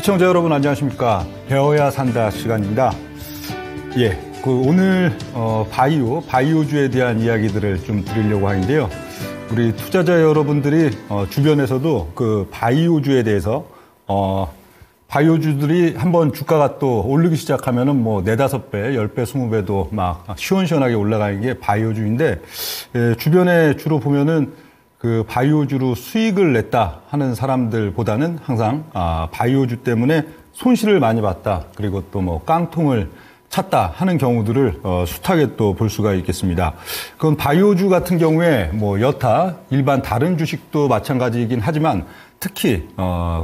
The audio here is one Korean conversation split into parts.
시청자 여러분 안녕하십니까. 배워야 산다 시간입니다. 오늘 바이오주에 대한 이야기들을 좀 드리려고 하는데요. 우리 투자자 여러분들이 주변에서도 그 바이오주에 대해서 바이오주들이 한번 주가가 또 오르기 시작하면은 뭐 4, 5배, 10배, 20배도 막 시원시원하게 올라가는 게 바이오주인데, 주변에 주로 보면은 그 바이오주로 수익을 냈다 하는 사람들보다는 항상 바이오주 때문에 손실을 많이 봤다, 그리고 또 뭐 깡통을 찼다 하는 경우들을 숱하게 또 볼 수가 있겠습니다. 그건 바이오주 같은 경우에 뭐 여타 일반 다른 주식도 마찬가지이긴 하지만 특히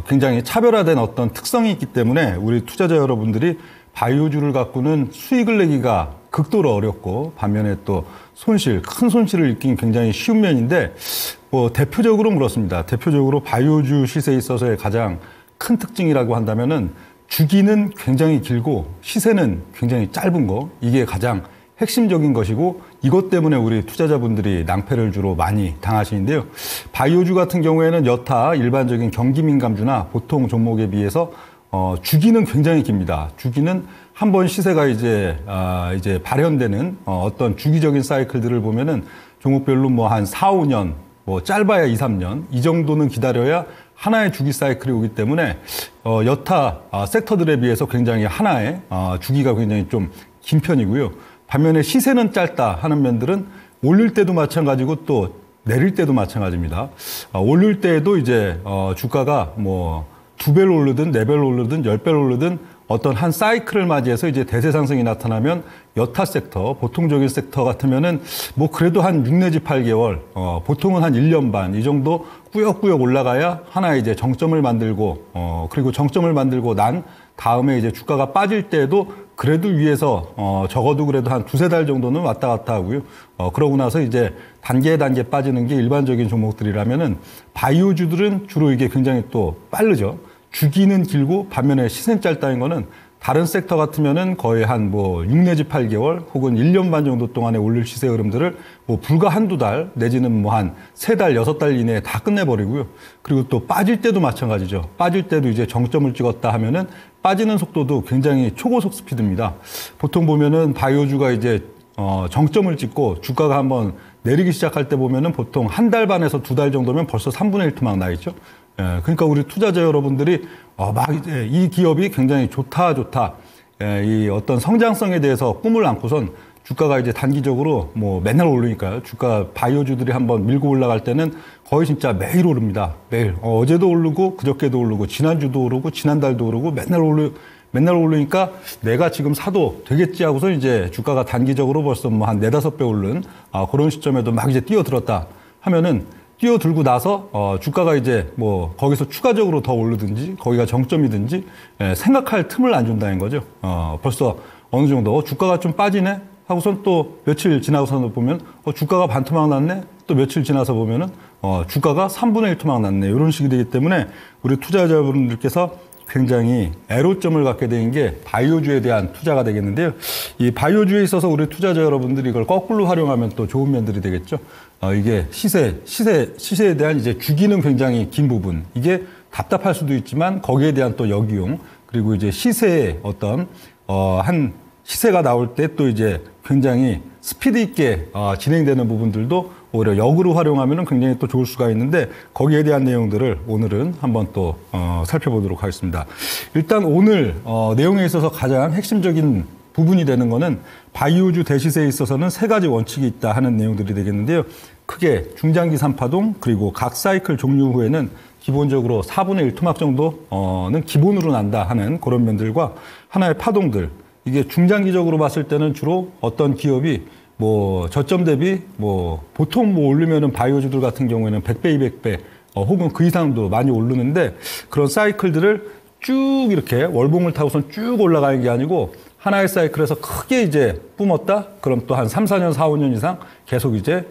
굉장히 차별화된 어떤 특성이 있기 때문에 우리 투자자 여러분들이 바이오주를 갖고는 수익을 내기가 극도로 어렵고, 반면에 또 큰 손실을 입긴 굉장히 쉬운 면인데, 뭐 대표적으로 그렇습니다. 대표적으로 바이오주 시세에 있어서의 가장 큰 특징이라고 한다면은 주기는 굉장히 길고 시세는 굉장히 짧은 거, 이게 가장 핵심적인 것이고, 이것 때문에 우리 투자자분들이 낭패를 주로 많이 당하시는데요. 바이오주 같은 경우에는 여타 일반적인 경기민감주나 보통 종목에 비해서 주기는 굉장히 깁니다. 주기는 한번 시세가 이제 발현되는 어떤 주기적인 사이클들을 보면은 종목별로 뭐 한 4, 5년, 뭐 짧아야 2, 3년 이 정도는 기다려야 하나의 주기 사이클이 오기 때문에 여타 섹터들에 비해서 굉장히 하나의 주기가 굉장히 좀 긴 편이고요. 반면에 시세는 짧다 하는 면들은 올릴 때도 마찬가지고 또 내릴 때도 마찬가지입니다. 올릴 때에도 이제 주가가 뭐 2배로 오르든 4배로 오르든 10배로 오르든 어떤 한 사이클을 맞이해서 이제 대세 상승이 나타나면 여타 섹터, 보통적인 섹터 같으면은 뭐 그래도 한 6 내지 8개월, 보통은 한 1년 반 이 정도 꾸역꾸역 올라가야 하나의 이제 정점을 만들고, 그리고 정점을 만들고 난 다음에 이제 주가가 빠질 때에도 그래도 위에서 적어도 그래도 한 2, 3달 정도는 왔다 갔다 하고요. 그러고 나서 이제 단계 빠지는 게 일반적인 종목들이라면은 바이오주들은 주로 이게 굉장히 또 빠르죠. 주기는 길고 반면에 시세는 짧다는 거는 다른 섹터 같으면은 거의 한 뭐 6 내지 8개월 혹은 1년 반 정도 동안에 올릴 시세 흐름들을 뭐 불과 한두 달 내지는 뭐 한 3달, 6달 이내에 다 끝내버리고요. 그리고 또 빠질 때도 마찬가지죠. 빠질 때도 이제 정점을 찍었다 하면은 빠지는 속도도 굉장히 초고속 스피드입니다. 보통 보면은 바이오주가 이제 정점을 찍고 주가가 한번 내리기 시작할 때 보면은 보통 한 달 반에서 2달 정도면 벌써 3분의 1 토막 나 있죠. 그러니까 우리 투자자 여러분들이 막 이제 이 기업이 굉장히 좋다. 이 어떤 성장성에 대해서 꿈을 안고선 주가가 이제 단기적으로 뭐 맨날 오르니까요. 주가 바이오주들이 한번 밀고 올라갈 때는 거의 진짜 매일 오릅니다. 매일. 어제도 오르고 그저께도 오르고 지난주도 오르고 지난달도 오르고 맨날 오르니까 내가 지금 사도 되겠지 하고서 이제 주가가 단기적으로 벌써 뭐 한 4, 5배 오른 그런 시점에도 막 이제 뛰어들었다 하면은, 뛰어들고 나서 주가가 이제 뭐 거기서 추가적으로 더 오르든지 거기가 정점이든지 생각할 틈을 안 준다는 거죠. 벌써 어느 정도 주가가 좀 빠지네 하고선 또 며칠 지나고서 보면 주가가 반토막 났네, 또 며칠 지나서 보면은 주가가 3분의 1 토막 났네, 이런 식이 되기 때문에 우리 투자자분들께서 굉장히 애로점을 갖게 되는 게 바이오주에 대한 투자가 되겠는데요. 이 바이오주에 있어서 우리 투자자 여러분들이 이걸 거꾸로 활용하면 또 좋은 면들이 되겠죠. 이게 시세에 대한 이제 주기는 굉장히 긴 부분, 이게 답답할 수도 있지만 거기에 대한 또 역이용, 그리고 이제 시세의 어떤 한 시세가 나올 때 또 이제 굉장히 스피드 있게 진행되는 부분들도 오히려 역으로 활용하면 굉장히 또 좋을 수가 있는데, 거기에 대한 내용들을 오늘은 한번 또 살펴보도록 하겠습니다. 일단 오늘 내용에 있어서 가장 핵심적인 부분이 되는 거는 바이오주 대시세에 있어서는 3가지 원칙이 있다 하는 내용들이 되겠는데요. 크게 중장기 3파동, 그리고 각 사이클 종료 후에는 기본적으로 4분의 1 토막 정도는 기본으로 난다 하는 그런 면들과 하나의 파동들, 이게 중장기적으로 봤을 때는 주로 어떤 기업이 뭐 저점 대비 뭐 보통 뭐 오르면은 바이오주들 같은 경우에는 100배, 200배 혹은 그 이상도 많이 오르는데, 그런 사이클들을 쭉 이렇게 월봉을 타고선 쭉 올라가는 게 아니고 하나의 사이클에서 크게 이제 뿜었다? 그럼 또 한 3, 4년, 4, 5년 이상 계속 이제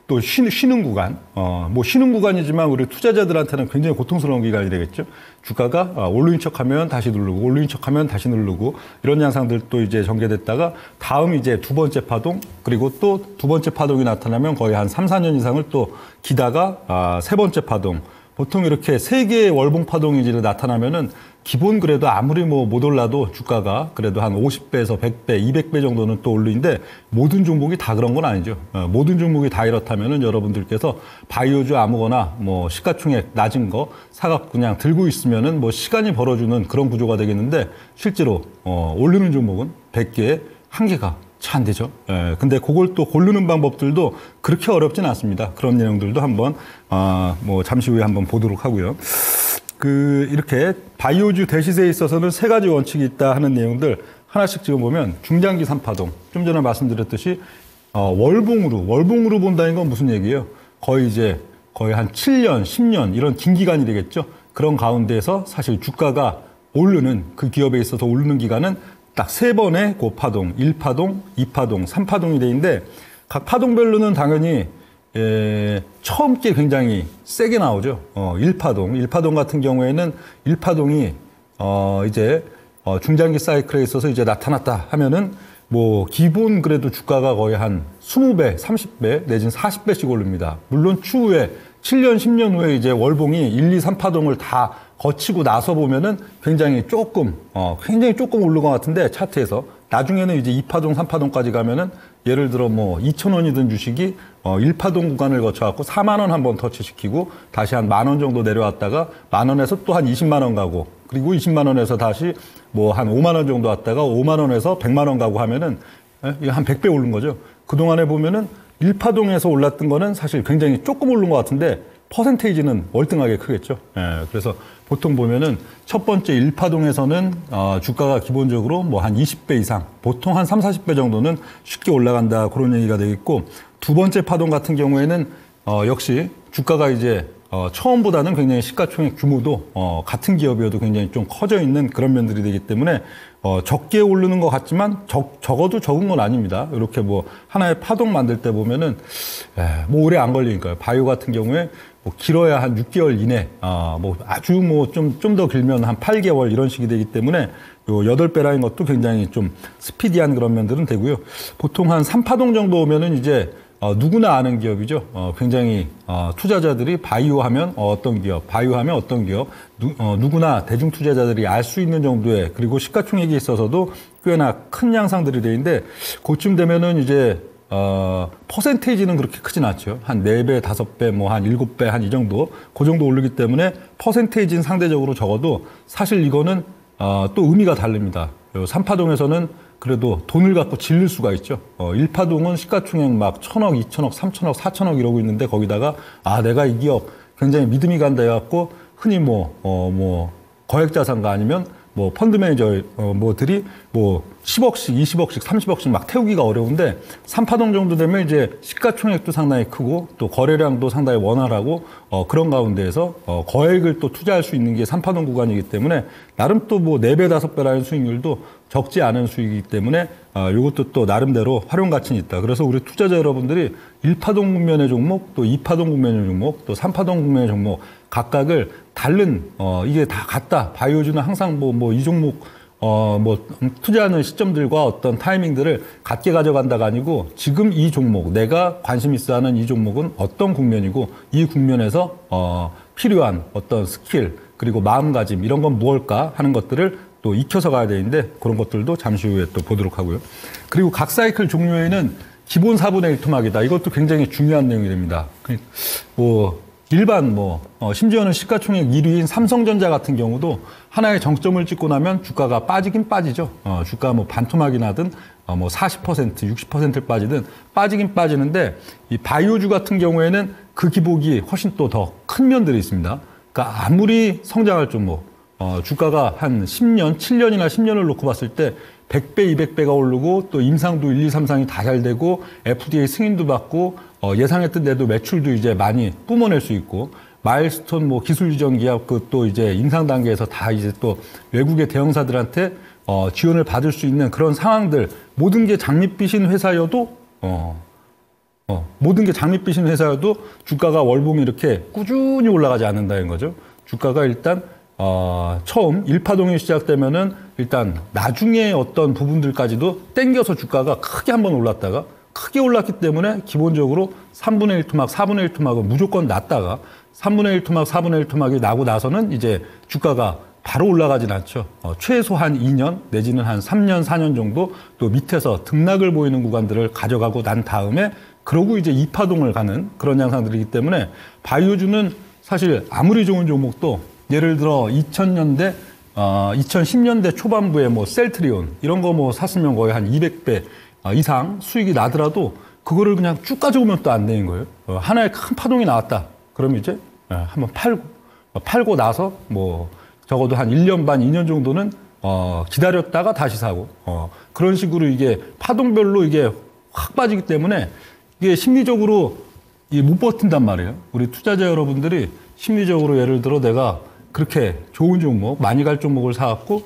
또 쉬는 구간, 뭐 쉬는 구간이지만 우리 투자자들한테는 굉장히 고통스러운 기간이 되겠죠. 주가가 오르는 척하면 다시 누르고, 오르는 척하면 다시 누르고, 이런 양상들도 이제 전개됐다가 다음 이제 2번째 파동, 그리고 또 2번째 파동이 나타나면 거의 한 3, 4년 이상을 또 기다가 3번째 파동, 보통 이렇게 세 개의 월봉 파동이 이제 나타나면은 기본 그래도 아무리 뭐 못 올라도 주가가 그래도 한 50배에서 100배, 200배 정도는 또 올리는데 모든 종목이 다 그런 건 아니죠. 모든 종목이 다 이렇다면은 여러분들께서 바이오주 아무거나 뭐 시가총액 낮은 거 사갖고 그냥 들고 있으면은 뭐 시간이 벌어주는 그런 구조가 되겠는데 실제로 오르는 종목은 100개에 1개가 차 안 되죠. 근데 그걸 또 고르는 방법들도 그렇게 어렵진 않습니다. 그런 내용들도 한번 뭐 잠시 후에 한번 보도록 하고요. 이렇게 바이오주 대시세에 있어서는 세 가지 원칙이 있다 하는 내용들 하나씩 지금 보면 중장기 3파동. 좀 전에 말씀드렸듯이 월봉으로 본다는 건 무슨 얘기예요? 거의 한 7년, 10년 이런 긴 기간이 되겠죠. 그런 가운데에서 사실 주가가 오르는 그 기업에 있어서 오르는 기간은 딱 세 번의 그 파동, 1파동, 2파동, 3파동이 되는데 각 파동별로는 당연히 처음 게 굉장히 세게 나오죠. 1파동 같은 경우에는 1파동이 중장기 사이클에 있어서 이제 나타났다 하면은 뭐 기본 그래도 주가가 거의 한 20배, 30배 내지는 40배씩 오릅니다. 물론 추후에 7년, 10년 후에 이제 월봉이 1, 2, 3파동을 다 거치고 나서 보면은 굉장히 조금 오른 것 같은데 차트에서 나중에는 이제 2파동, 3파동까지 가면은 예를 들어 뭐 2,000원이던 주식이 1파동 구간을 거쳐갖고 4만 원 한번 터치시키고 다시 한 10,000원 정도 내려왔다가 10,000원에서 또 한 20만 원 가고 그리고 20만 원에서 다시 뭐 한 5만 원 정도 왔다가 5만 원에서 100만 원 가고 하면은 이거 한 100배 오른 거죠. 그동안에 보면은 1파동에서 올랐던 거는 사실 굉장히 조금 오른 것 같은데 퍼센테이지는 월등하게 크겠죠. 그래서 보통 보면은 첫 번째 1파동에서는 주가가 기본적으로 뭐 한 20배 이상, 보통 한 3, 40배 정도는 쉽게 올라간다 그런 얘기가 되겠고 두 번째 파동 같은 경우에는 역시 주가가 이제 처음보다는 굉장히 시가총액 규모도 같은 기업이어도 굉장히 좀 커져 있는 그런 면들이 되기 때문에 적게 오르는 것 같지만 적어도 적은 건 아닙니다. 이렇게 뭐 하나의 파동 만들 때 보면은 뭐 오래 안 걸리니까요. 바이오 같은 경우에 뭐 길어야 한 6개월 이내, 뭐 아주 뭐 좀 더 길면 한 8개월 이런 식이 되기 때문에 요 8배라는 것도 굉장히 좀 스피디한 그런 면들은 되고요. 보통 한 3파동 정도 오면은 이제 누구나 아는 기업이죠. 굉장히 투자자들이 바이오하면 어떤 기업, 바이오하면 어떤 기업, 누구나 대중 투자자들이 알 수 있는 정도의 그리고 시가총액이 있어서도 꽤나 큰 양상들이 되는데 그쯤 되면은 이제 퍼센테이지는 그렇게 크진 않죠. 한 4배, 5배, 뭐 한 7배, 한 이 정도, 그 정도 오르기 때문에 퍼센테이지는 상대적으로 적어도 사실 이거는 또 의미가 다릅니다. 3파동에서는 그래도 돈을 갖고 질릴 수가 있죠. 1파동은 시가총액 막 1,000억, 2,000억, 3,000억, 4,000억 이러고 있는데 거기다가 내가 이 기업 굉장히 믿음이 간다 해갖고 흔히 뭐 거액자산가 아니면 뭐 펀드 매니저들이 뭐 10억씩, 20억씩, 30억씩 막 태우기가 어려운데 3파동 정도 되면 이제 시가총액도 상당히 크고 또 거래량도 상당히 원활하고 그런 가운데에서 거액을 또 투자할 수 있는 게 3파동 구간이기 때문에 나름 또 뭐 4배, 5배라는 수익률도 적지 않은 수익이기 때문에 이것도 또 나름대로 활용 가치는 있다. 그래서 우리 투자자 여러분들이 1파동 국면의 종목, 또 2파동 국면의 종목, 또 3파동 국면의 종목 각각을 다른 이게 다 같다. 바이오주는 항상 뭐 이 종목 투자하는 시점들과 어떤 타이밍들을 같게 가져간다가 아니고 지금 이 종목, 내가 관심 있어 하는 이 종목은 어떤 국면이고 이 국면에서 필요한 어떤 스킬 그리고 마음가짐 이런 건 무엇일까 하는 것들을 또 익혀서 가야 되는데 그런 것들도 잠시 후에 또 보도록 하고요. 그리고 각 사이클 종류에는 기본 4분의 1 토막이다. 이것도 굉장히 중요한 내용이 됩니다. 일반 심지어는 시가총액 1위인 삼성전자 같은 경우도 하나의 정점을 찍고 나면 주가가 빠지긴 빠지죠. 주가 반토막이 나든 40%, 60% 빠지든 빠지긴 빠지는데 이 바이오주 같은 경우에는 그 기복이 훨씬 또 더 큰 면들이 있습니다. 그러니까 아무리 성장할 종목, 주가가 한 10년, 7년이나 10년을 놓고 봤을 때 100배, 200배가 오르고 또 임상도 1, 2, 3, 4이 다 잘 되고 FDA 승인도 받고 예상했던 데도 매출도 이제 많이 뿜어낼 수 있고 마일스톤 기술 이전 기업 또 이제 임상 단계에서 다 이제 또 외국의 대형사들한테 지원을 받을 수 있는 그런 상황들 모든 게 장밋빛인 회사여도 모든 게 장밋빛인 회사여도 주가가 월봉이 이렇게 꾸준히 올라가지 않는다는 거죠. 주가가 일단 처음 1파동이 시작되면은 일단 나중에 어떤 부분들까지도 땡겨서 주가가 크게 한번 올랐다가 크게 올랐기 때문에 기본적으로 3분의 1 토막, 4분의 1 토막은 무조건 났다가 3분의 1 토막, 4분의 1 토막이 나고 나서는 이제 주가가 바로 올라가진 않죠. 최소 한 2년 내지는 한 3년, 4년 정도 또 밑에서 등락을 보이는 구간들을 가져가고 난 다음에 그러고 이제 이파동을 가는 그런 양상들이기 때문에 바이오주는 사실 아무리 좋은 종목도 예를 들어 2000년대, 2010년대 초반부에 뭐 셀트리온 이런 거 뭐 샀으면 거의 한 200배 이상 수익이 나더라도 그거를 그냥 쭉 가져오면 또 안 되는 거예요. 하나의 큰 파동이 나왔다. 그럼 이제 한번 팔고 나서 뭐 적어도 한 1년 반, 2년 정도는 기다렸다가 다시 사고 그런 식으로 이게 파동별로 이게 확 빠지기 때문에 이게 심리적으로 못 버틴단 말이에요. 우리 투자자 여러분들이 심리적으로 예를 들어 내가 그렇게 좋은 종목, 많이 갈 종목을 사갖고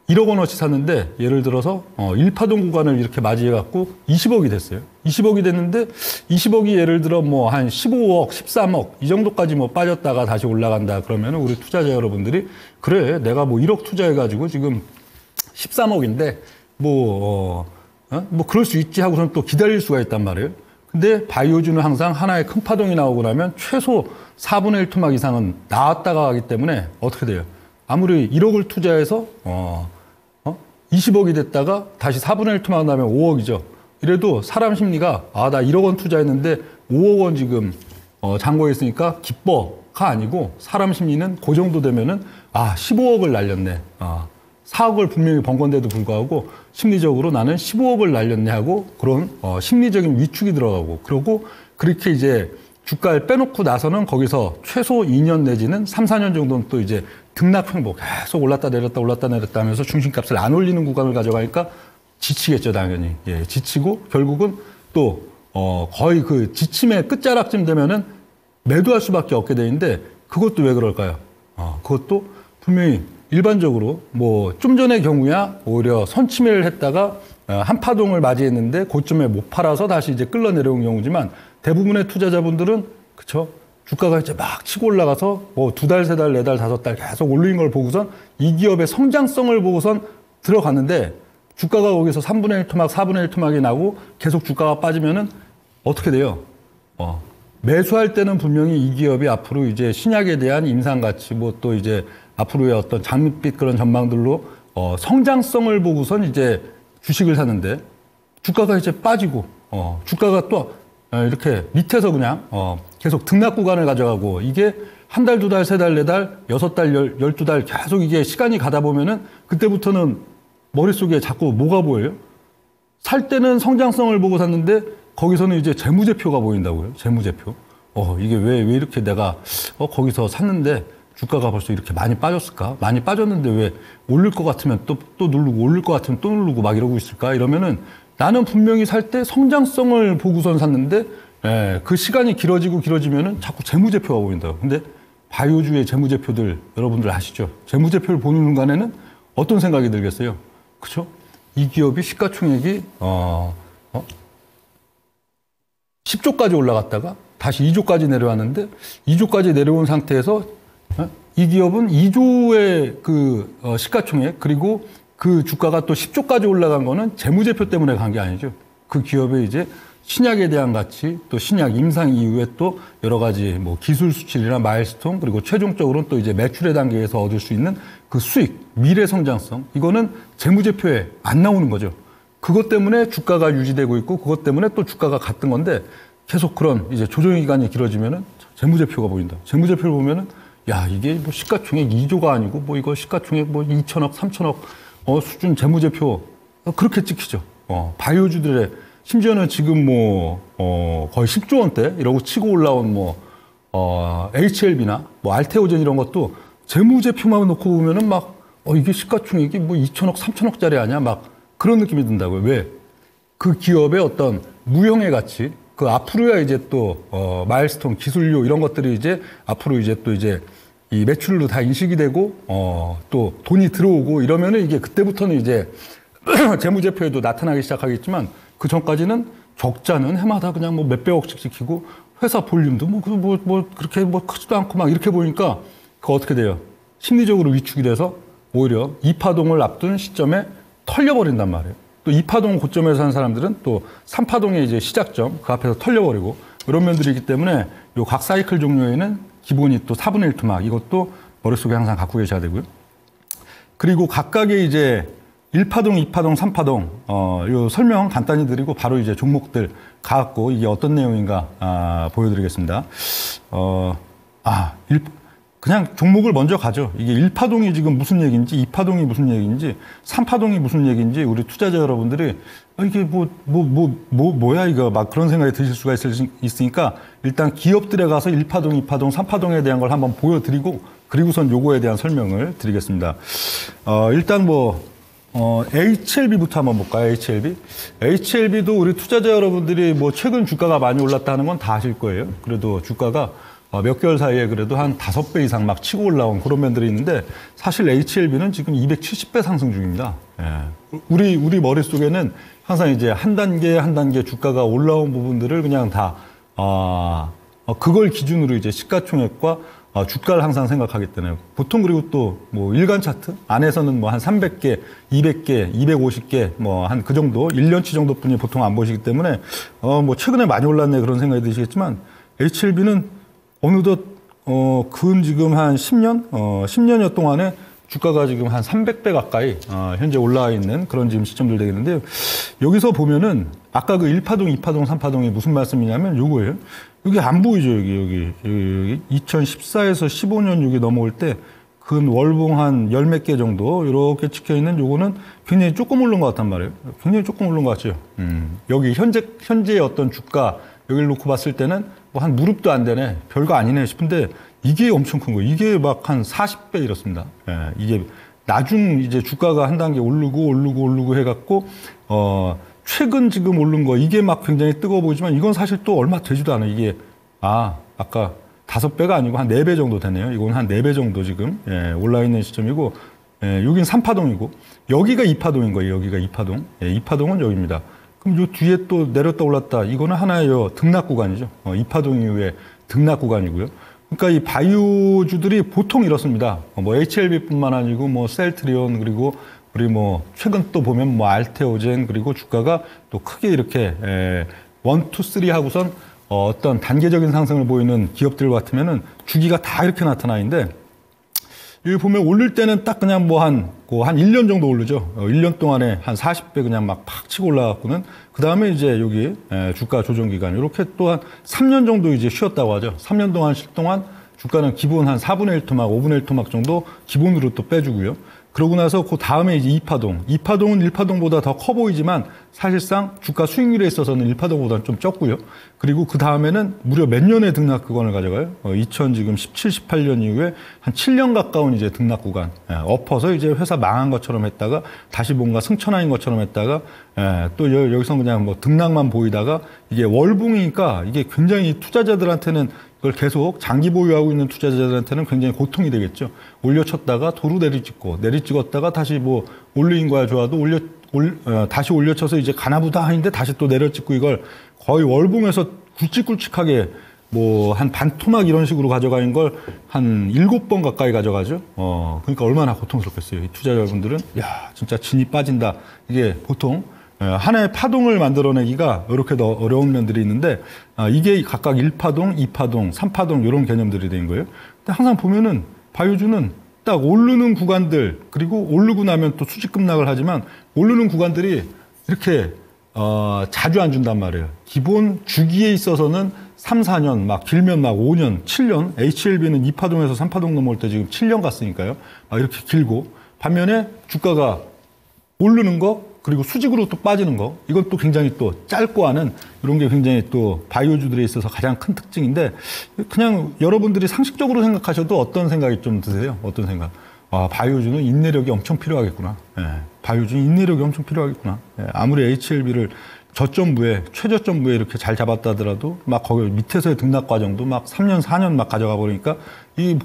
1억 원어치 샀는데 예를 들어서 1파동 구간을 이렇게 맞이해갖고 20억이 됐어요. 20억이 됐는데 20억이 예를 들어 뭐 한 15억, 13억 이 정도까지 뭐 빠졌다가 다시 올라간다 그러면 우리 투자자 여러분들이 그래 내가 뭐 1억 투자해가지고 지금 13억인데 뭐 그럴 수 있지 하고선 또 기다릴 수가 있단 말이에요. 근데 바이오주는 항상 하나의 큰 파동이 나오고 나면 최소 4분의 1 토막 이상은 나왔다가 가기 때문에 어떻게 돼요? 아무리 1억을 투자해서 20억이 됐다가 다시 4분의 1 토막 나면 5억이죠. 이래도 사람 심리가 나 1억 원 투자했는데 5억 원 지금 잔고에 있으니까 기뻐가 아니고 사람 심리는 그 정도 되면은 15억을 날렸네. 4억을 분명히 번 건데도 불구하고 심리적으로 나는 15억을 날렸네 하고 그런 심리적인 위축이 들어가고 그러고 그렇게 이제 주가를 빼놓고 나서는 거기서 최소 2년 내지는 3, 4년 정도는 또 이제 등락 횡보 계속 올랐다 내렸다 하면서 중심값을 안 올리는 구간을 가져가니까 지치겠죠, 당연히. 예, 지치고 결국은 또 거의 그 지침의 끝자락쯤 되면은 매도할 수밖에 없게 되는데 그것도 왜 그럴까요? 그것도 분명히 일반적으로 뭐 좀 전의 경우야 오히려 선침해를 했다가 한 파동을 맞이했는데 고점에 못 팔아서 다시 이제 끌려 내려온 경우지만 대부분의 투자자분들은 그쵸? 주가가 이제 막 치고 올라가서 뭐 2달, 3달, 4달, 5달 계속 올린 걸 보고선 이 기업의 성장성을 보고선 들어갔는데 주가가 거기서 3분의 1 토막, 4분의 1 토막이 나고 계속 주가가 빠지면은 어떻게 돼요? 매수할 때는 분명히 이 기업이 앞으로 이제 신약에 대한 임상 가치 뭐 또 이제 앞으로의 어떤 장밋빛 그런 전망들로 성장성을 보고선 이제 주식을 사는데 주가가 이제 빠지고 주가가 또 이렇게 밑에서 그냥 계속 등락 구간을 가져가고 이게 한 달, 2달, 3달, 4달, 6달, 12달 계속 이게 시간이 가다 보면은 그때부터는 머릿속에 자꾸 뭐가 보여요? 살 때는 성장성을 보고 샀는데 거기서는 이제 재무제표가 보인다고요. 재무제표. 이게 왜 이렇게 내가 거기서 샀는데 주가가 벌써 이렇게 많이 빠졌을까? 많이 빠졌는데 왜 오를 것 같으면 또 누르고 오를 것 같으면 또 누르고 막 이러고 있을까? 이러면은 나는 분명히 살 때 성장성을 보고선 샀는데 그 시간이 길어지면은 자꾸 재무제표가 보인다. 근데 바이오주의 재무제표들 여러분들 아시죠? 재무제표를 보는 순간에는 어떤 생각이 들겠어요? 그렇죠? 이 기업이 시가총액이 10조까지 올라갔다가 다시 2조까지 내려왔는데 2조까지 내려온 상태에서 이 기업은 2조의 그 시가총액 그리고 그 주가가 또 10조까지 올라간 거는 재무제표 때문에 간 게 아니죠. 그 기업의 이제 신약에 대한 가치, 또 신약 임상 이후에 또 여러 가지 뭐 기술 수출이나 마일스톤 그리고 최종적으로는 또 이제 매출의 단계에서 얻을 수 있는 그 수익, 미래 성장성 이거는 재무제표에 안 나오는 거죠. 그것 때문에 주가가 유지되고 있고 그것 때문에 또 주가가 갔던 건데 계속 그런 이제 조정 기간이 길어지면은 재무제표가 보인다. 재무제표를 보면은 야 이게 뭐 시가총액 2조가 아니고 뭐 이거 시가총액 뭐 2천억, 3천억 수준 재무제표 그렇게 찍히죠. 바이오주들의 심지어는 지금 뭐 거의 10조 원대 이러고 치고 올라온 뭐 HLB나 뭐 알테오젠 이런 것도 재무제표만 놓고 보면은 막 이게 시가총액이 뭐 2천억, 3천억짜리 아니야? 막 그런 느낌이 든다고요. 왜? 그 기업의 어떤 무형의 가치, 그 앞으로야 이제 또 마일스톤, 기술료 이런 것들이 이제 앞으로 이제 또 이제 이 매출로 다 인식이 되고 또 돈이 들어오고 이러면은 이게 그때부터는 이제 재무제표에도 나타나기 시작하겠지만 그 전까지는 적자는 해마다 그냥 뭐 몇백억씩 지키고 회사 볼륨도 뭐 그렇게 뭐 크지도 않고 막 이렇게 보니까 그거 어떻게 돼요? 심리적으로 위축이 돼서 오히려 이파동을 앞둔 시점에 털려버린단 말이에요. 또 2파동 고점에서 산 사람들은 또 3파동의 이제 시작점 그 앞에서 털려버리고 이런 면들이 있기 때문에 요 각 사이클 종료에는 기본이 또 4분의 1 토막 이것도 머릿속에 항상 갖고 계셔야 되고요. 그리고 각각의 이제 1파동, 2파동, 3파동 요 설명 간단히 드리고 바로 이제 종목들 갖고 이게 어떤 내용인가 보여드리겠습니다. 그냥 종목을 먼저 가죠. 이게 1파동이 지금 무슨 얘기인지, 2파동이 무슨 얘기인지, 3파동이 무슨 얘기인지 우리 투자자 여러분들이 이게 뭐야 이거 막 그런 생각이 드실 수가 있으니까 일단 기업들에 가서 1파동, 2파동, 3파동에 대한 걸 한번 보여드리고 그리고선 요거에 대한 설명을 드리겠습니다. 일단 HLB부터 한번 볼까요? HLB. HLB도 우리 투자자 여러분들이 최근 주가가 많이 올랐다는 건 다 아실 거예요. 그래도 주가가 몇 개월 사이에 그래도 한 5배 이상 막 치고 올라온 그런 면들이 있는데 사실 HLB는 지금 270배 상승 중입니다. 예. 우리 머릿속에는 항상 이제 한 단계 주가가 올라온 부분들을 그냥 다, 그걸 기준으로 이제 시가총액과 주가를 항상 생각하기 때문에 보통 그리고 또 일간 차트 안에서는 한 300개, 200개, 250개 한 그 정도 1년치 정도뿐이 보통 안 보시기 때문에 최근에 많이 올랐네 그런 생각이 드시겠지만 HLB는 어느덧 근 지금 한 10년 10년여 동안에 주가가 지금 한 300배 가까이 현재 올라와 있는 그런 지금 시점들 되겠는데요. 여기서 보면은 아까 그 1파동, 2파동, 3파동이 무슨 말씀이냐면 요거예요. 여기 안 보이죠, 여기 2014에서 15년 여기 넘어올 때 근 월봉 한 열 몇 개 정도 이렇게 찍혀 있는 요거는 굉장히 조금 오른 것 같단 말이에요. 굉장히 조금 오른 것 같죠. 여기 현재의 어떤 주가 여기를 놓고 봤을 때는 한 무릎도 안 되네, 별거 아니네 싶은데 이게 엄청 큰 거예요. 이게 막 한 40배 이렇습니다. 예, 이게 나중 이제 주가가 한 단계 오르고 해갖고 최근 지금 오른 거 이게 막 굉장히 뜨거워 보이지만 이건 사실 또 얼마 되지도 않아요. 이게 아까 5배가 아니고 한 4배 정도 되네요. 이건 한 4배 정도 지금 올라 있는 시점이고 여긴 3파동이고 여기가 2파동인 거예요. 여기가 2파동. 2파동은 여기입니다. 그럼 요 뒤에 또 내렸다 올랐다. 이거는 하나의 등락 구간이죠. 2파동 이후에 등락 구간이고요. 그러니까 이 바이오주들이 보통 이렇습니다. HLB뿐만 아니고 셀트리온 그리고 우리 최근 또 보면 알테오젠 그리고 주가가 또 크게 이렇게 1, 2, 3 하고선 어떤 단계적인 상승을 보이는 기업들 같으면은 주기가 다 이렇게 나타나 있는데 여기 보면 올릴 때는 딱 그냥 한 1년 정도 오르죠. 1년 동안에 한 40배 그냥 막 팍 치고 올라갔고는 그 다음에 이제 여기 주가 조정 기간 이렇게 또 한 3년 정도 이제 쉬었다고 하죠. 3년 동안 쉴 동안 주가는 기본 한 4분의 1 토막, 5분의 1 토막 정도 기본으로 또 빼주고요. 그러고 나서 그 다음에 이제 2파동. 2파동은 1파동보다 더 커 보이지만 사실상 주가 수익률에 있어서는 1파동보다는 좀 적고요. 그리고 그 다음에는 무려 몇 년의 등락 구간을 가져가요. 2017, 18년 이후에 한 7년 가까운 이제 등락 구간. 엎어서 이제 회사 망한 것처럼 했다가 다시 뭔가 승천하인 것처럼 했다가 또 여기서 그냥 등락만 보이다가 이게 월봉이니까 이게 굉장히 투자자들한테는 그걸 계속 장기 보유하고 있는 투자자들한테는 굉장히 고통이 되겠죠. 올려쳤다가 도로 내리찍었다가 다시 올린 거야 좋아도 다시 올려쳐서 이제 가나보다 하는데 다시 또 내려찍고 이걸 거의 월봉에서 굵직굵직하게 한 반토막 이런 식으로 가져가는 걸 한 7번 가까이 가져가죠. 그러니까 얼마나 고통스럽겠어요. 이 투자자 여러분들은 진짜 진이 빠진다. 이게 보통 하나의 파동을 만들어내기가 이렇게 더 어려운 면들이 있는데 이게 각각 1파동, 2파동, 3파동 이런 개념들이 된 거예요. 근데 항상 보면은 바이오주는 딱 오르는 구간들 그리고 오르고 나면 또 수직 급락을 하지만 오르는 구간들이 이렇게 자주 안 준단 말이에요. 기본 주기에 있어서는 3, 4년, 길면 5년, 7년, HLB는 2파동에서 3파동 넘어올 때 지금 7년 갔으니까요. 이렇게 길고 반면에 주가가 오르는 거 그리고 수직으로 또 빠지는 거 이건 또 굉장히 또 짧고 하는 이런 게 굉장히 또 바이오주들에 있어서 가장 큰 특징인데 그냥 여러분들이 상식적으로 생각하셔도 어떤 생각이 좀 드세요? 어떤 생각? 바이오주는 인내력이 엄청 필요하겠구나. 바이오주는 인내력이 엄청 필요하겠구나. 아무리 HLB를 저점부에 최저점부에 이렇게 잘 잡았다 하더라도 거기 밑에서의 등락 과정도 3년 4년 가져가 버리니까 이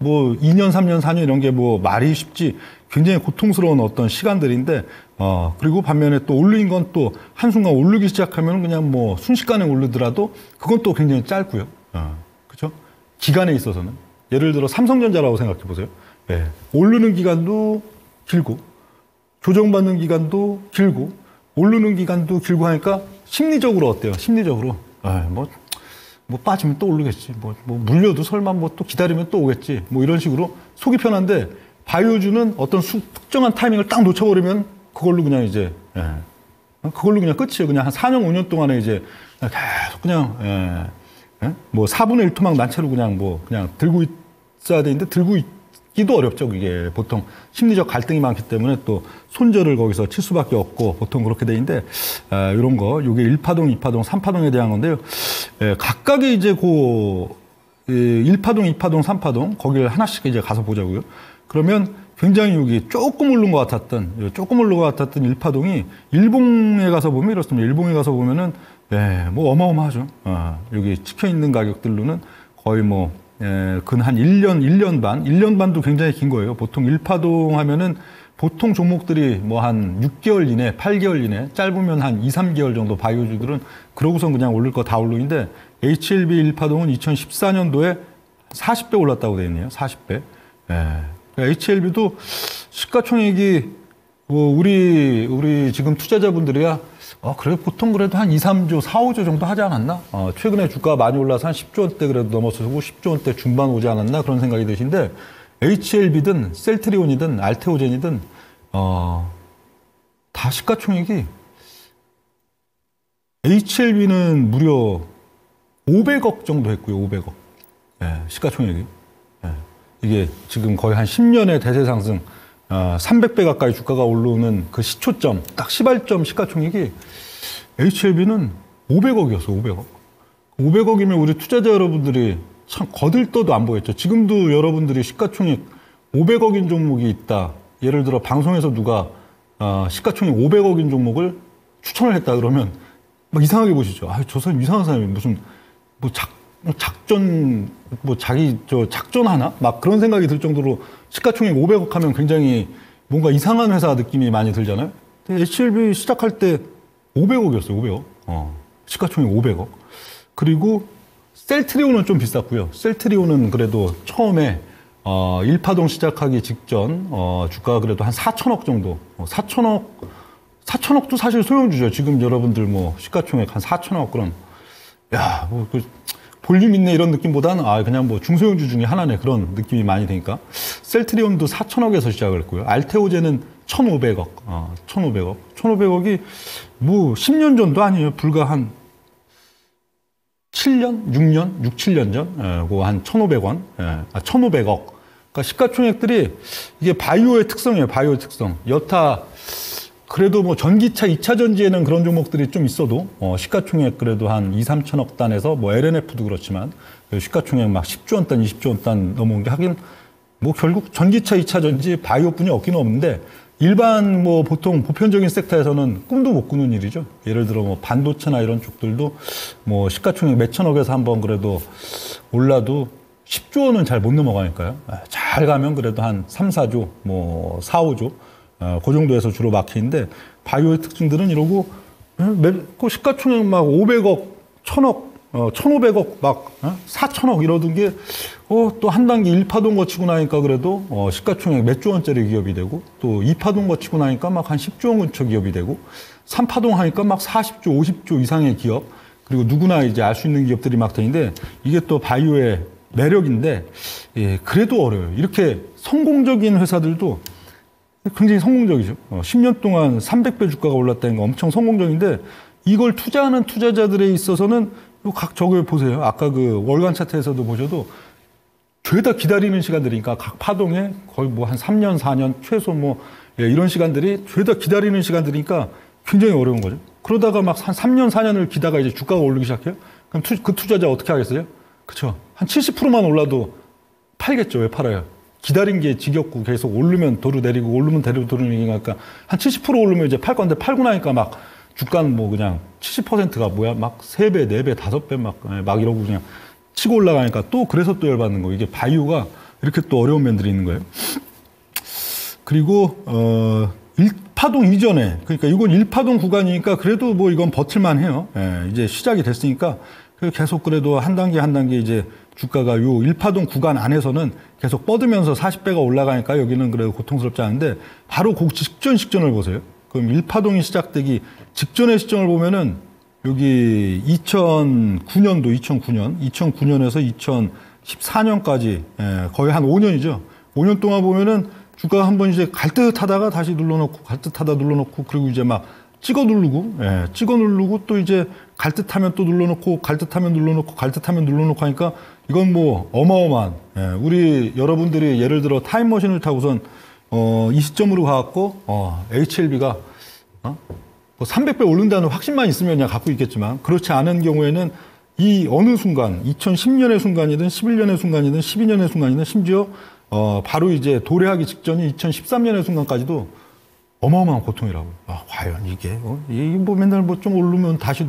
2년 3년 4년 이런 게 말이 쉽지 굉장히 고통스러운 어떤 시간들인데 그리고 반면에 또 올린 건 또 한순간 오르기 시작하면 그냥 순식간에 오르더라도 그건 또 굉장히 짧고요. 그렇죠? 기간에 있어서는 예를 들어 삼성전자라고 생각해 보세요. 오르는 기간도 길고 조정받는 기간도 길고 오르는 기간도 길고 하니까 심리적으로 어때요? 심리적으로 뭐 빠지면 또 오르겠지. 뭐 물려도 설마 뭐 또 기다리면 또 오겠지. 뭐 이런 식으로 속이 편한데 바이오주는 어떤 특정한 타이밍을 딱 놓쳐버리면 그걸로 그냥 이제 그걸로 그냥 끝이에요. 그냥 한 4년 5년 동안에 이제 계속 그냥 뭐 4분의 1 토막 난채로 그냥 뭐 그냥 들고 있어야 되는데 들고 있기도 어렵죠. 그게 보통 심리적 갈등이 많기 때문에 또 손절을 거기서 칠 수밖에 없고 보통 그렇게 돼 있는데 이런 거 요게 1파동, 2파동, 3파동에 대한 건데요. 각각의 이제 그 1파동, 2파동, 3파동 거기를 하나씩 이제 가서 보자고요. 그러면 굉장히 여기 조금 오른 것 같았던 1파동이 일봉에 가서 보면 이렇습니다. 일봉에 가서 보면은 뭐 어마어마하죠. 여기 찍혀 있는 가격들로는 거의 뭐 근 한 1년 반도 굉장히 긴 거예요. 보통 1파동 하면은 보통 종목들이 뭐 한 6개월 이내, 8개월 이내, 짧으면 한 2, 3개월 정도 바이오주들은 그러고선 그냥 오를 거 다 오르는데 HLB 1파동은 2014년도에 40배 올랐다고 되어 있네요. 40배. HLB도 시가총액이 뭐 우리 지금 투자자분들이야 그래도 보통 그래도 한 2, 3조, 4, 5조 정도 하지 않았나? 최근에 주가가 많이 올라서 한 10조 원대 그래도 넘어서고 10조 원대 중반 오지 않았나? 그런 생각이 드신데 HLB든 셀트리온이든 알테오젠이든 다 시가총액이 HLB는 무려 500억 정도 했고요. 500억. 시가총액이. 이게 지금 거의 한 10년의 대세 상승 300배 가까이 주가가 오르는 그 시초점, 딱 시발점 시가총액이 HLB는 500억이었어, 500억. 500억이면 우리 투자자 여러분들이 참 거들떠도 안 보였죠. 지금도 여러분들이 시가총액 500억인 종목이 있다. 예를 들어 방송에서 누가 시가총액 500억인 종목을 추천을 했다 그러면 막 이상하게 보시죠. 저 사람 이상한 사람이 무슨 뭐 작전, 뭐 자기 작전하나? 막 그런 생각이 들 정도로 시가총액 500억 하면 굉장히 뭔가 이상한 회사 느낌이 많이 들잖아요. 근데 HLB 시작할 때 500억이었어요, 500억. 시가총액 500억. 그리고 셀트리온은 좀 비쌌고요. 셀트리온은 그래도 처음에 1파동 시작하기 직전 주가가 그래도 한 4천억 정도. 4천억도 사실 소형주죠. 지금 여러분들 뭐 시가총액 한 4천억 그럼 야, 뭐 볼륨 있네 이런 느낌보다는 그냥 뭐 중소형주 중에 하나네 그런 느낌이 많이 되니까 셀트리온도 4천억에서 시작을 했고요. 알테오젠은 1,500억, 1,500억. 1,500억이 뭐 10년 전도 아니에요. 불과 한 7년, 6년, 6, 7년 전, 한 1,500원, 1,500억. 그러니까 시가총액들이 이게 바이오의 특성이에요. 바이오의 특성. 여타 그래도 뭐 전기차 2차 전지에는 그런 종목들이 좀 있어도 시가총액 그래도 한 2, 3천억 단에서 뭐 LNF도 그렇지만 시가총액 막 10조 원 단, 20조 원 단 넘어온 게 하긴 뭐 결국 전기차 2차 전지 바이오뿐이 없긴 없는데 일반 뭐 보통 보편적인 섹터에서는 꿈도 못 꾸는 일이죠. 예를 들어 뭐 반도체나 이런 쪽들도 뭐 시가총액 몇천억에서 한번 그래도 올라도 10조 원은 잘 못 넘어가니까요. 잘 가면 그래도 한 3, 4조, 뭐 4, 5조 그 정도에서 주로 막히는데 바이오의 특징들은 이러고 시가총액 막 500억, 1000억, 1500억 막 4천억 이러던 게 또 한 단계 1파동 거치고 나니까 그래도 시가총액 몇 조 원짜리 기업이 되고 또 2파동 거치고 나니까 막 한 10조 원 근처 기업이 되고 3파동 하니까 막 40조, 50조 이상의 기업 그리고 누구나 이제 알 수 있는 기업들이 막 되는데 이게 또 바이오의 매력인데 그래도 어려워요. 이렇게 성공적인 회사들도 굉장히 성공적이죠. 10년 동안 300배 주가가 올랐다는 거 엄청 성공적인데 이걸 투자하는 투자자들에 있어서는 각 저거 보세요. 아까 그 월간 차트에서도 보셔도 죄다 기다리는 시간들이니까 각 파동에 거의 뭐 한 3년, 4년 최소 뭐 이런 시간들이 죄다 기다리는 시간들이니까 굉장히 어려운 거죠. 그러다가 막 한 3년, 4년을 기다가 이제 주가가 오르기 시작해요. 그럼 그 투자자 어떻게 하겠어요? 그렇죠. 한 70%만 올라도 팔겠죠. 왜 팔아요? 기다린 게 지겹고 계속 오르면 도로 내리고 오르면 도로 내리니까 한 70% 오르면 이제 팔 건데 팔고 나니까 막 주가는 뭐 그냥 70%가 뭐야 막 3배, 4배, 5배 막 이러고 그냥 치고 올라가니까 또 그래서 또 열받는 거예요. 이게 바이오가 이렇게 또 어려운 면들이 있는 거예요. 그리고 1파동 이전에 그러니까 이건 1파동 구간이니까 그래도 뭐 이건 버틸만 해요. 이제 시작이 됐으니까 계속 그래도 한 단계 한 단계 이제 주가가 요 1파동 구간 안에서는 계속 뻗으면서 40배가 올라가니까 여기는 그래도 고통스럽지 않은데 바로 그 직전을 보세요. 그럼 1파동이 시작되기 직전의 시점을 보면은 여기 2009년에서 2014년까지 거의 한 5년이죠. 5년 동안 보면은 주가가 한번 이제 갈 듯 하다가 다시 눌러놓고 갈 듯 하다 눌러놓고 그리고 이제 막 찍어 누르고 또 이제 갈 듯 하면 또 눌러놓고 갈 듯 하면 눌러놓고 갈 듯 하면 눌러놓고 하니까 이건 뭐 어마어마한 우리 여러분들이 예를 들어 타임머신을 타고선 이 시점으로 가갖고 HLB가 뭐 300배 오른다는 확신만 있으면 그냥 갖고 있겠지만 그렇지 않은 경우에는 이 어느 순간 2010년의 순간이든 11년의 순간이든 12년의 순간이든 심지어 바로 이제 도래하기 직전인 2013년의 순간까지도 어마어마한 고통이라고요. 과연 이게 뭐 맨날 뭐 좀 오르면 다시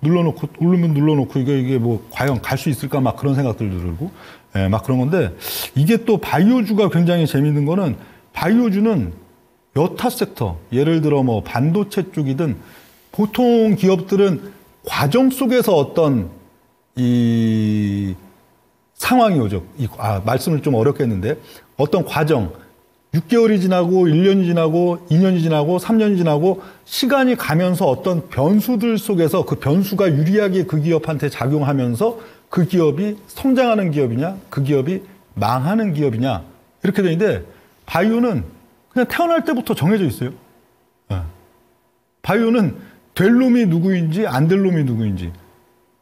눌러놓고 오르면 눌러놓고 이게 뭐 과연 갈 수 있을까 막 그런 생각들도 들고 막 그런 건데 이게 또 바이오주가 굉장히 재밌는 거는 바이오주는 여타 섹터 예를 들어 뭐 반도체 쪽이든 보통 기업들은 과정 속에서 어떤 이 상황이 오죠. 말씀을 좀 어렵게 했는데 어떤 과정 6개월이 지나고 1년이 지나고 2년이 지나고 3년이 지나고 시간이 가면서 어떤 변수들 속에서 그 변수가 유리하게 그 기업한테 작용하면서 그 기업이 성장하는 기업이냐 그 기업이 망하는 기업이냐 이렇게 되는데 바이오는 그냥 태어날 때부터 정해져 있어요. 바이오는 될 놈이 누구인지 안 될 놈이 누구인지.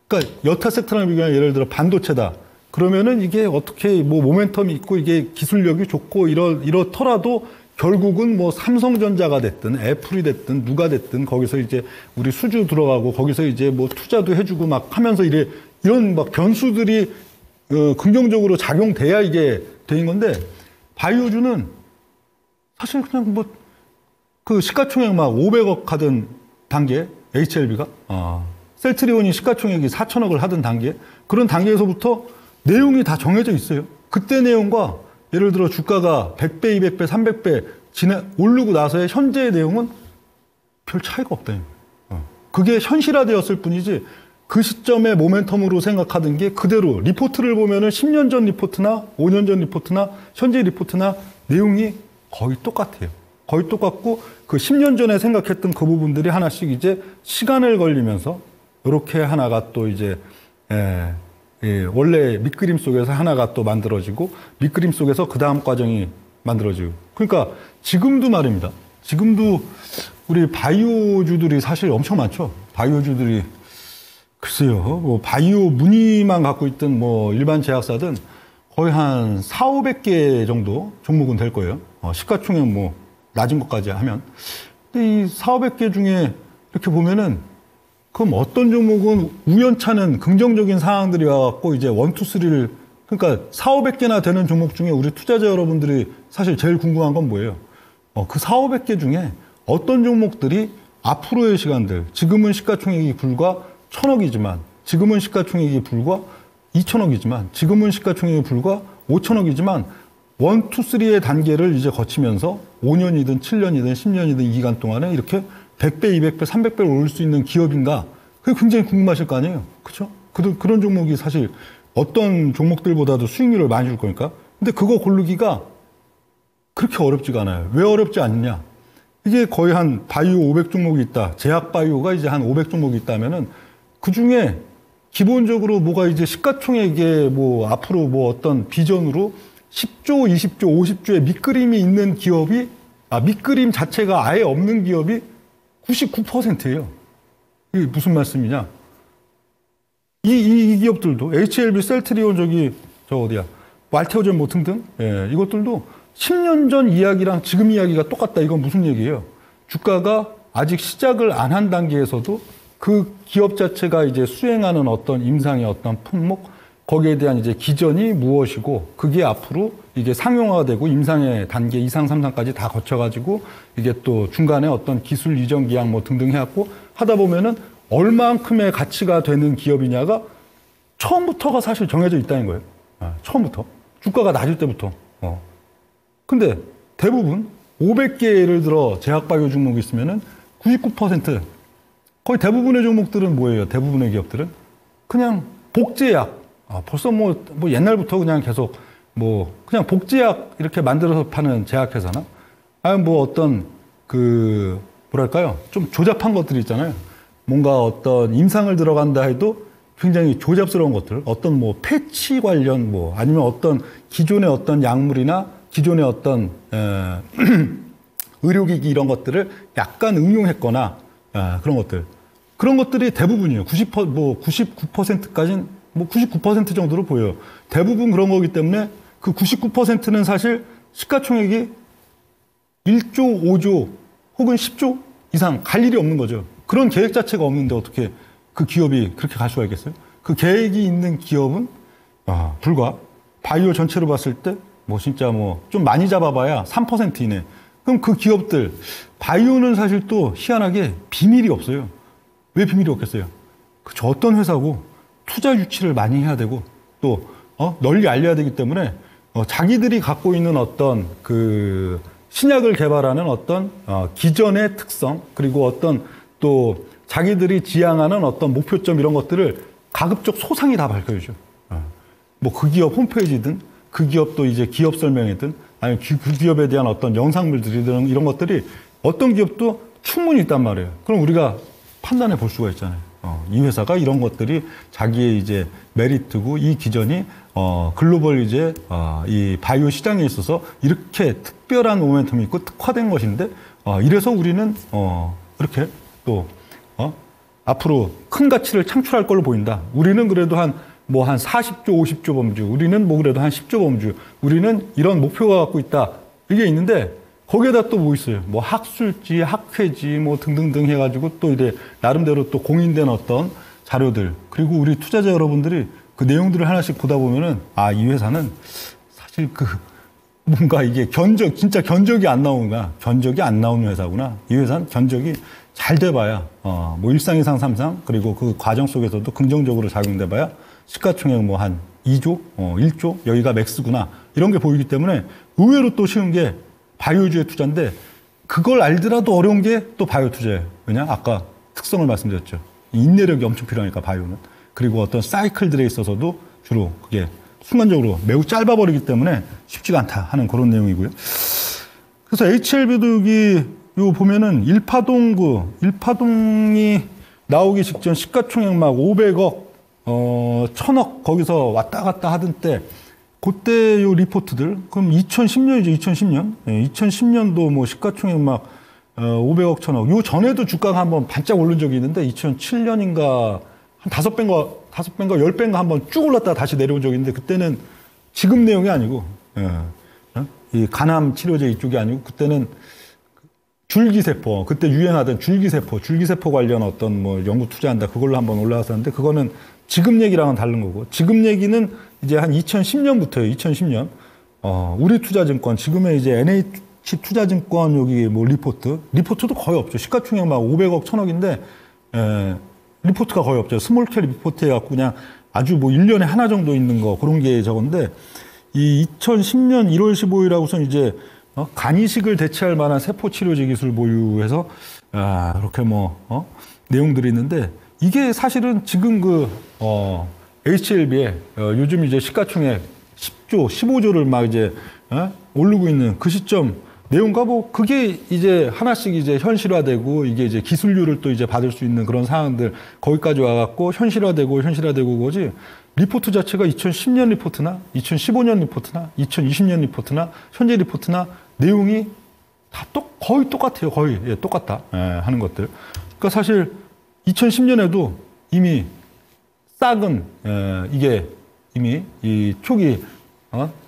그러니까 여타 섹터랑 비교하면 예를 들어 반도체다. 그러면은 이게 어떻게 뭐 모멘텀이 있고 이게 기술력이 좋고 이렇더라도 결국은 뭐 삼성전자가 됐든 애플이 됐든 누가 됐든 거기서 이제 우리 수주 들어가고 거기서 이제 뭐 투자도 해주고 막 하면서 이런 막 변수들이 긍정적으로 작용돼야 이게 되는 건데 바이오주는 사실 그냥 뭐 그 시가총액 막 500억 하던 단계 HLB가 셀트리온이 시가총액이 4천억을 하던 단계 그런 단계에서부터 내용이 다 정해져 있어요. 그때 내용과 예를 들어 주가가 100배, 200배, 300배 오르고 나서의 현재의 내용은 별 차이가 없다. 그게 현실화되었을 뿐이지 그 시점의 모멘텀으로 생각하던 게 그대로 리포트를 보면은 10년 전 리포트나 5년 전 리포트나 현재 리포트나 내용이 거의 똑같아요. 거의 똑같고 그 10년 전에 생각했던 그 부분들이 하나씩 이제 시간을 걸리면서 이렇게 하나가 또 이제 원래 밑그림 속에서 하나가 또 만들어지고 밑그림 속에서 그 다음 과정이 만들어지고 그러니까 지금도 말입니다. 지금도 우리 바이오주들이 사실 엄청 많죠. 바이오주들이 글쎄요. 뭐 바이오 무늬만 갖고 있던 뭐 일반 제약사든 거의 한 4,500개 정도 종목은 될 거예요. 시가총액 뭐 낮은 것까지 하면. 근데 이 4,500개 중에 이렇게 보면은 그럼 어떤 종목은 우연찮은 긍정적인 상황들이 와갖고 이제 1, 2, 3를 그러니까 4,500개나 되는 종목 중에 우리 투자자 여러분들이 사실 제일 궁금한 건 뭐예요? 그 4,500개 중에 어떤 종목들이 앞으로의 시간들 지금은 시가총액이 불과 1,000억이지만 지금은 시가총액이 불과 2,000억이지만 지금은 시가총액이 불과 5,000억이지만 1, 2, 3의 단계를 이제 거치면서 5년이든 7년이든 10년이든 이 기간 동안에 이렇게 100배, 200배, 300배를 오를 수 있는 기업인가? 그게 굉장히 궁금하실 거 아니에요? 그렇죠? 그런 종목이 사실 어떤 종목들보다도 수익률을 많이 줄 거니까. 근데 그거 고르기가 그렇게 어렵지가 않아요. 왜 어렵지 않느냐? 이게 거의 한 바이오 500종목이 있다. 제약 바이오가 이제 한 500종목이 있다면은 그 중에 기본적으로 뭐가 이제 시가총액에 뭐 앞으로 뭐 어떤 비전으로 10조, 20조, 50조의 밑그림이 있는 기업이 밑그림 자체가 아예 없는 기업이 99%예요. 이게 무슨 말씀이냐? 이 기업들도 HLB, 셀트리온 저 어디야? 알테오젠 뭐 등등 이것들도 10년 전 이야기랑 지금 이야기가 똑같다. 이건 무슨 얘기예요? 주가가 아직 시작을 안 한 단계에서도 그 기업 자체가 이제 수행하는 어떤 임상의 어떤 품목 거기에 대한 이제 기전이 무엇이고 그게 앞으로 이게 상용화되고 임상의 단계 2상, 3상까지 다 거쳐가지고 이게 또 중간에 어떤 기술 이전 기약 뭐 등등 해갖고 하다 보면은 얼만큼의 가치가 되는 기업이냐가 처음부터가 사실 정해져 있다는 거예요. 처음부터. 주가가 낮을 때부터. 근데 대부분 500개 예를 들어 제약바이오 종목이 있으면은 99% 거의 대부분의 종목들은 뭐예요? 대부분의 기업들은 그냥 복제약. 벌써 뭐 옛날부터 그냥 계속 뭐 그냥 복제약 이렇게 만들어서 파는 제약회사나 아니면 뭐 어떤 그 뭐랄까요? 좀 조잡한 것들이 있잖아요. 뭔가 어떤 임상을 들어간다 해도 굉장히 조잡스러운 것들, 어떤 뭐 패치 관련 뭐 아니면 어떤 기존의 어떤 약물이나 기존의 어떤 의료기기 이런 것들을 약간 응용했거나 그런 것들이 대부분이에요. 99%까지는 뭐 99% 정도로 보여요. 대부분 그런 거기 때문에 그 99%는 사실 시가총액이 1조, 5조 혹은 10조 이상 갈 일이 없는 거죠. 그런 계획 자체가 없는데 어떻게 그 기업이 그렇게 갈 수가 있겠어요? 그 계획이 있는 기업은 불과 바이오 전체로 봤을 때 뭐 진짜 뭐 좀 많이 잡아봐야 3% 이내. 그럼 그 기업들 바이오는 사실 또 희한하게 비밀이 없어요. 왜 비밀이 없겠어요? 저 어떤 회사고 투자 유치를 많이 해야 되고 또 널리 알려야 되기 때문에 자기들이 갖고 있는 어떤 그 신약을 개발하는 어떤 기전의 특성 그리고 어떤 또 자기들이 지향하는 어떤 목표점 이런 것들을 가급적 소상히 다 밝혀주죠. 뭐 그 기업 홈페이지든 그 기업도 이제 기업 설명이든 아니면 그 기업에 대한 어떤 영상물들이든 이런 것들이 어떤 기업도 충분히 있단 말이에요. 그럼 우리가 판단해 볼 수가 있잖아요. 이 회사가 이런 것들이 자기의 이제 메리트고 이 기전이 글로벌 이제 이 바이오 시장에 있어서 이렇게 특별한 모멘텀이 있고 특화된 것인데 이래서 우리는 이렇게 또 앞으로 큰 가치를 창출할 걸로 보인다. 우리는 그래도 한 40조, 50조 범주. 우리는 뭐 그래도 한 10조 범주. 우리는 이런 목표가 갖고 있다. 이게 있는데 거기에다 또 뭐 있어요? 뭐 학술지, 학회지, 뭐 등등등 해가지고 또 이제 나름대로 또 공인된 어떤 자료들. 그리고 우리 투자자 여러분들이 그 내용들을 하나씩 보다 보면은 이 회사는 사실 뭔가 이게 진짜 견적이 안 나오는가. 견적이 안 나오는 회사구나. 이 회사는 견적이 잘 돼봐야, 뭐 1상, 2상, 3상, 그리고 그 과정 속에서도 긍정적으로 작용돼봐야 시가총액 뭐 한 2조, 1조, 여기가 맥스구나. 이런 게 보이기 때문에 의외로 또 쉬운 게 바이오주의 투자인데 그걸 알더라도 어려운 게 또 바이오 투자예요. 왜냐? 아까 특성을 말씀드렸죠. 인내력이 엄청 필요하니까 바이오는. 그리고 어떤 사이클들에 있어서도 주로 그게 순간적으로 매우 짧아버리기 때문에 쉽지가 않다 하는 그런 내용이고요. 그래서 HLB도 여기 요 보면은 일파동이 나오기 직전 시가총액 막 500억, 1000억 거기서 왔다 갔다 하던 때 그때 요 리포트들 그럼 2010년이죠. 2010년. 2010년도 뭐 시가총액 막 500억, 1000억. 요 전에도 주가가 한번 반짝 오른 적이 있는데 2007년인가 한 5배인가 10배인가 한번 쭉 올랐다가 다시 내려온 적이 있는데 그때는 지금 내용이 아니고 이 간암 치료제 이쪽이 아니고 그때는 줄기세포, 그때 유행하던 줄기세포 관련 어떤 뭐 연구 투자한다 그걸로 한번 올라왔었는데 그거는 지금 얘기랑은 다른 거고 지금 얘기는 이제 한 2010년부터예요. 2010년 우리 투자증권 지금의 이제 NH 투자증권 여기 뭐 리포트도 거의 없죠. 시가총액 막 500억 1000억인데 리포트가 거의 없죠. 스몰캡 리포트 해갖고 그냥 아주 뭐 1년에 하나 정도 있는 거 그런 게 저건데 이 2010년 1월 15일하고선 이제 간이식을 대체할 만한 세포 치료제 기술 보유해서 이렇게 뭐 내용들이 있는데 이게 사실은 지금 HLB에 요즘 이제 시가총액 10조, 15조를 막 이제 오르고 있는 그 시점 내용과 뭐 그게 이제 하나씩 이제 현실화되고 이게 이제 기술료를 또 이제 받을 수 있는 그런 상황들 거기까지 와갖고 현실화되고 거지. 리포트 자체가 2010년 리포트나 2015년 리포트나 2020년 리포트나 현재 리포트나 내용이 다 거의 똑같아요. 거의 똑같다 하는 것들. 그러니까 사실 2010년에도 이미 싹은 이게 이미 이 초기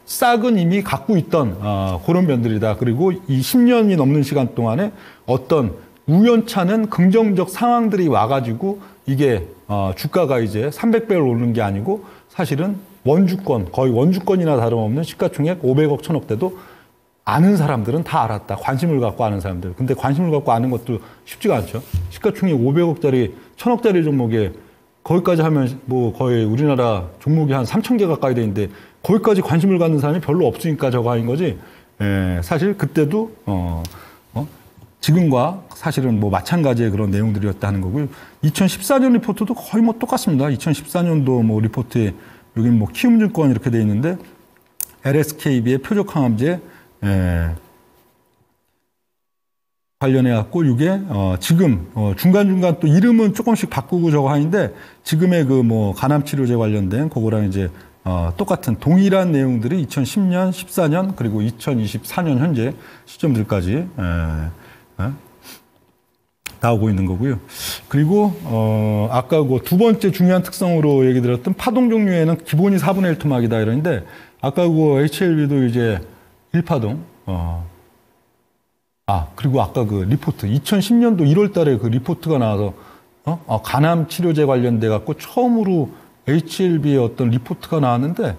싹은 이미 갖고 있던 그런 면들이다. 그리고 이 10년이 넘는 시간 동안에 어떤 우연찮은 긍정적 상황들이 와가지고 이게 주가가 이제 300배를 오르는 게 아니고 사실은 거의 원주권이나 다름없는 시가총액 500억 1000억 대도 아는 사람들은 다 알았다. 관심을 갖고 아는 사람들. 근데 관심을 갖고 아는 것도 쉽지가 않죠. 시가총액 500억짜리 1000억짜리 종목에 거기까지 하면 뭐 거의 우리나라 종목이 한 3000개 가까이 돼 있는데 거기까지 관심을 갖는 사람이 별로 없으니까 저거 하는 거지. 사실 그때도 지금과 사실은 뭐 마찬가지의 그런 내용들이었다는 거고요. 2014년 리포트도 거의 뭐 똑같습니다. 2014년도 뭐 리포트에 여기 뭐 키움증권 이렇게 돼 있는데 LSKB의 표적항암제 관련해 갖고 이게 지금 중간중간 또 이름은 조금씩 바꾸고 저거 하는데 지금의 그 뭐 간암 치료제 관련된 그거랑 이제 똑같은 동일한 내용들이 2010년, 14년 그리고 2024년 현재 시점들까지 나오고 있는 거고요. 그리고 아까 그 두 번째 중요한 특성으로 얘기 드렸던 파동 종류에는 기본이 4분의 1 토막이다 이러는데 아까 그 HLB도 이제 1파동 그리고 아까 그 리포트 2010년도 1월 달에 그 리포트가 나와서 간암 치료제 관련돼 갖고 처음으로 HLB의 어떤 리포트가 나왔는데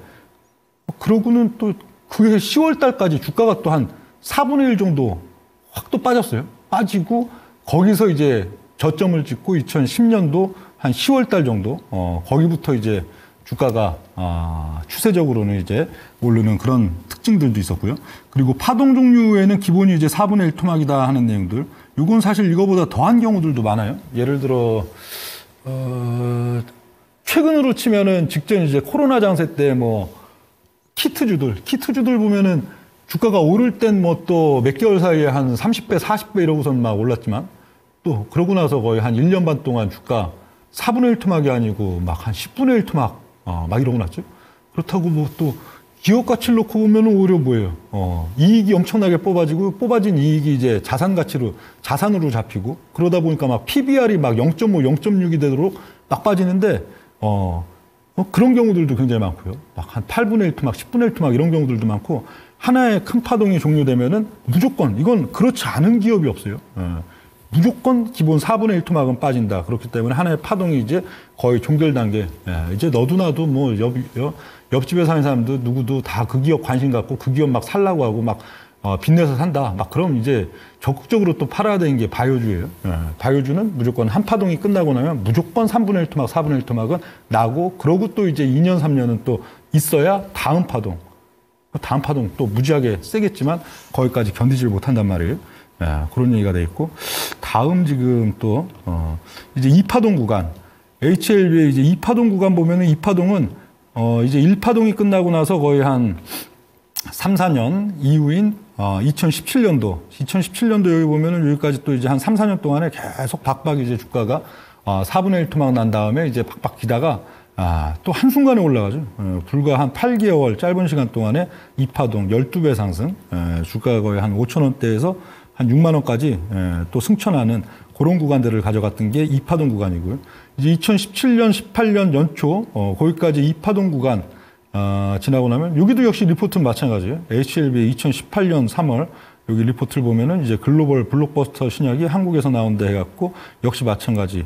그러고는 또 그해 10월 달까지 주가가 또 한 4분의 1 정도 확 또 빠졌어요. 빠지고 거기서 이제 저점을 찍고 2010년도 한 10월 달 정도 거기부터 이제 주가가 추세적으로는 이제 오르는 그런 특징들도 있었고요. 그리고 파동 종류에는 기본이 이제 4분의 1 토막이다 하는 내용들. 이건 사실 이거보다 더한 경우들도 많아요. 예를 들어 최근으로 치면은 직전 이제 코로나 장세 때 뭐 키트주들 보면은 주가가 오를 땐 뭐 또 몇 개월 사이에 한 30배, 40배 이러고선 막 올랐지만 또 그러고 나서 거의 한 1년 반 동안 주가 4분의 1 토막이 아니고 막 한 10분의 1 토막 막 이러고 났죠. 그렇다고 뭐 또 기업 가치를 놓고 보면은 오히려 뭐예요? 이익이 엄청나게 뽑아진 이익이 이제 자산으로 잡히고 그러다 보니까 막 PBR이 막 0.5, 0.6이 되도록 막 빠지는데 그런 경우들도 굉장히 많고요. 막 한 8분의 1 토막, 10분의 1 토막 이런 경우들도 많고 하나의 큰 파동이 종료되면은 무조건 이건 그렇지 않은 기업이 없어요. 무조건 기본 4분의 1 토막은 빠진다. 그렇기 때문에 하나의 파동이 이제 거의 종결 단계. 이제 너도 나도 뭐 옆집에 사는 사람도 누구도 다 그 기업 관심 갖고 그 기업 막 살라고 하고 막 빚내서 산다. 막 그럼 이제 적극적으로 또 팔아야 되는 게 바이오주예요. 바이오주는 무조건 한 파동이 끝나고 나면 무조건 3분의 1 토막, 4분의 1 토막은 나고 그러고 또 이제 2년, 3년은 또 있어야 다음 파동 또 무지하게 세겠지만 거기까지 견디지를 못한단 말이에요. 그런 얘기가 돼 있고 다음 지금 또 이제 2파동 구간 HLB의 이제 2파동 구간 보면은 2파동은 이제 1파동이 끝나고 나서 거의 한 3, 4년 이후인 2017년도 여기 보면은 여기까지 또 이제 한 3, 4년 동안에 계속 박박 이제 주가가 4분의 1 토막 난 다음에 이제 박박 기다가 또 한순간에 올라가죠. 불과 한 8개월 짧은 시간 동안에 2파동 12배 상승, 주가가 거의 한 5천 원대에서 한 6만 원까지 또 승천하는 그런 구간들을 가져갔던 게 2파동 구간이고요. 이제 2017년, 18년 연초 거기까지 2파동 구간 지나고 나면 여기도 역시 리포트는 마찬가지예요. HLB 2018년 3월 여기 리포트를 보면은 이제 글로벌 블록버스터 신약이 한국에서 나온다 해갖고 역시 마찬가지.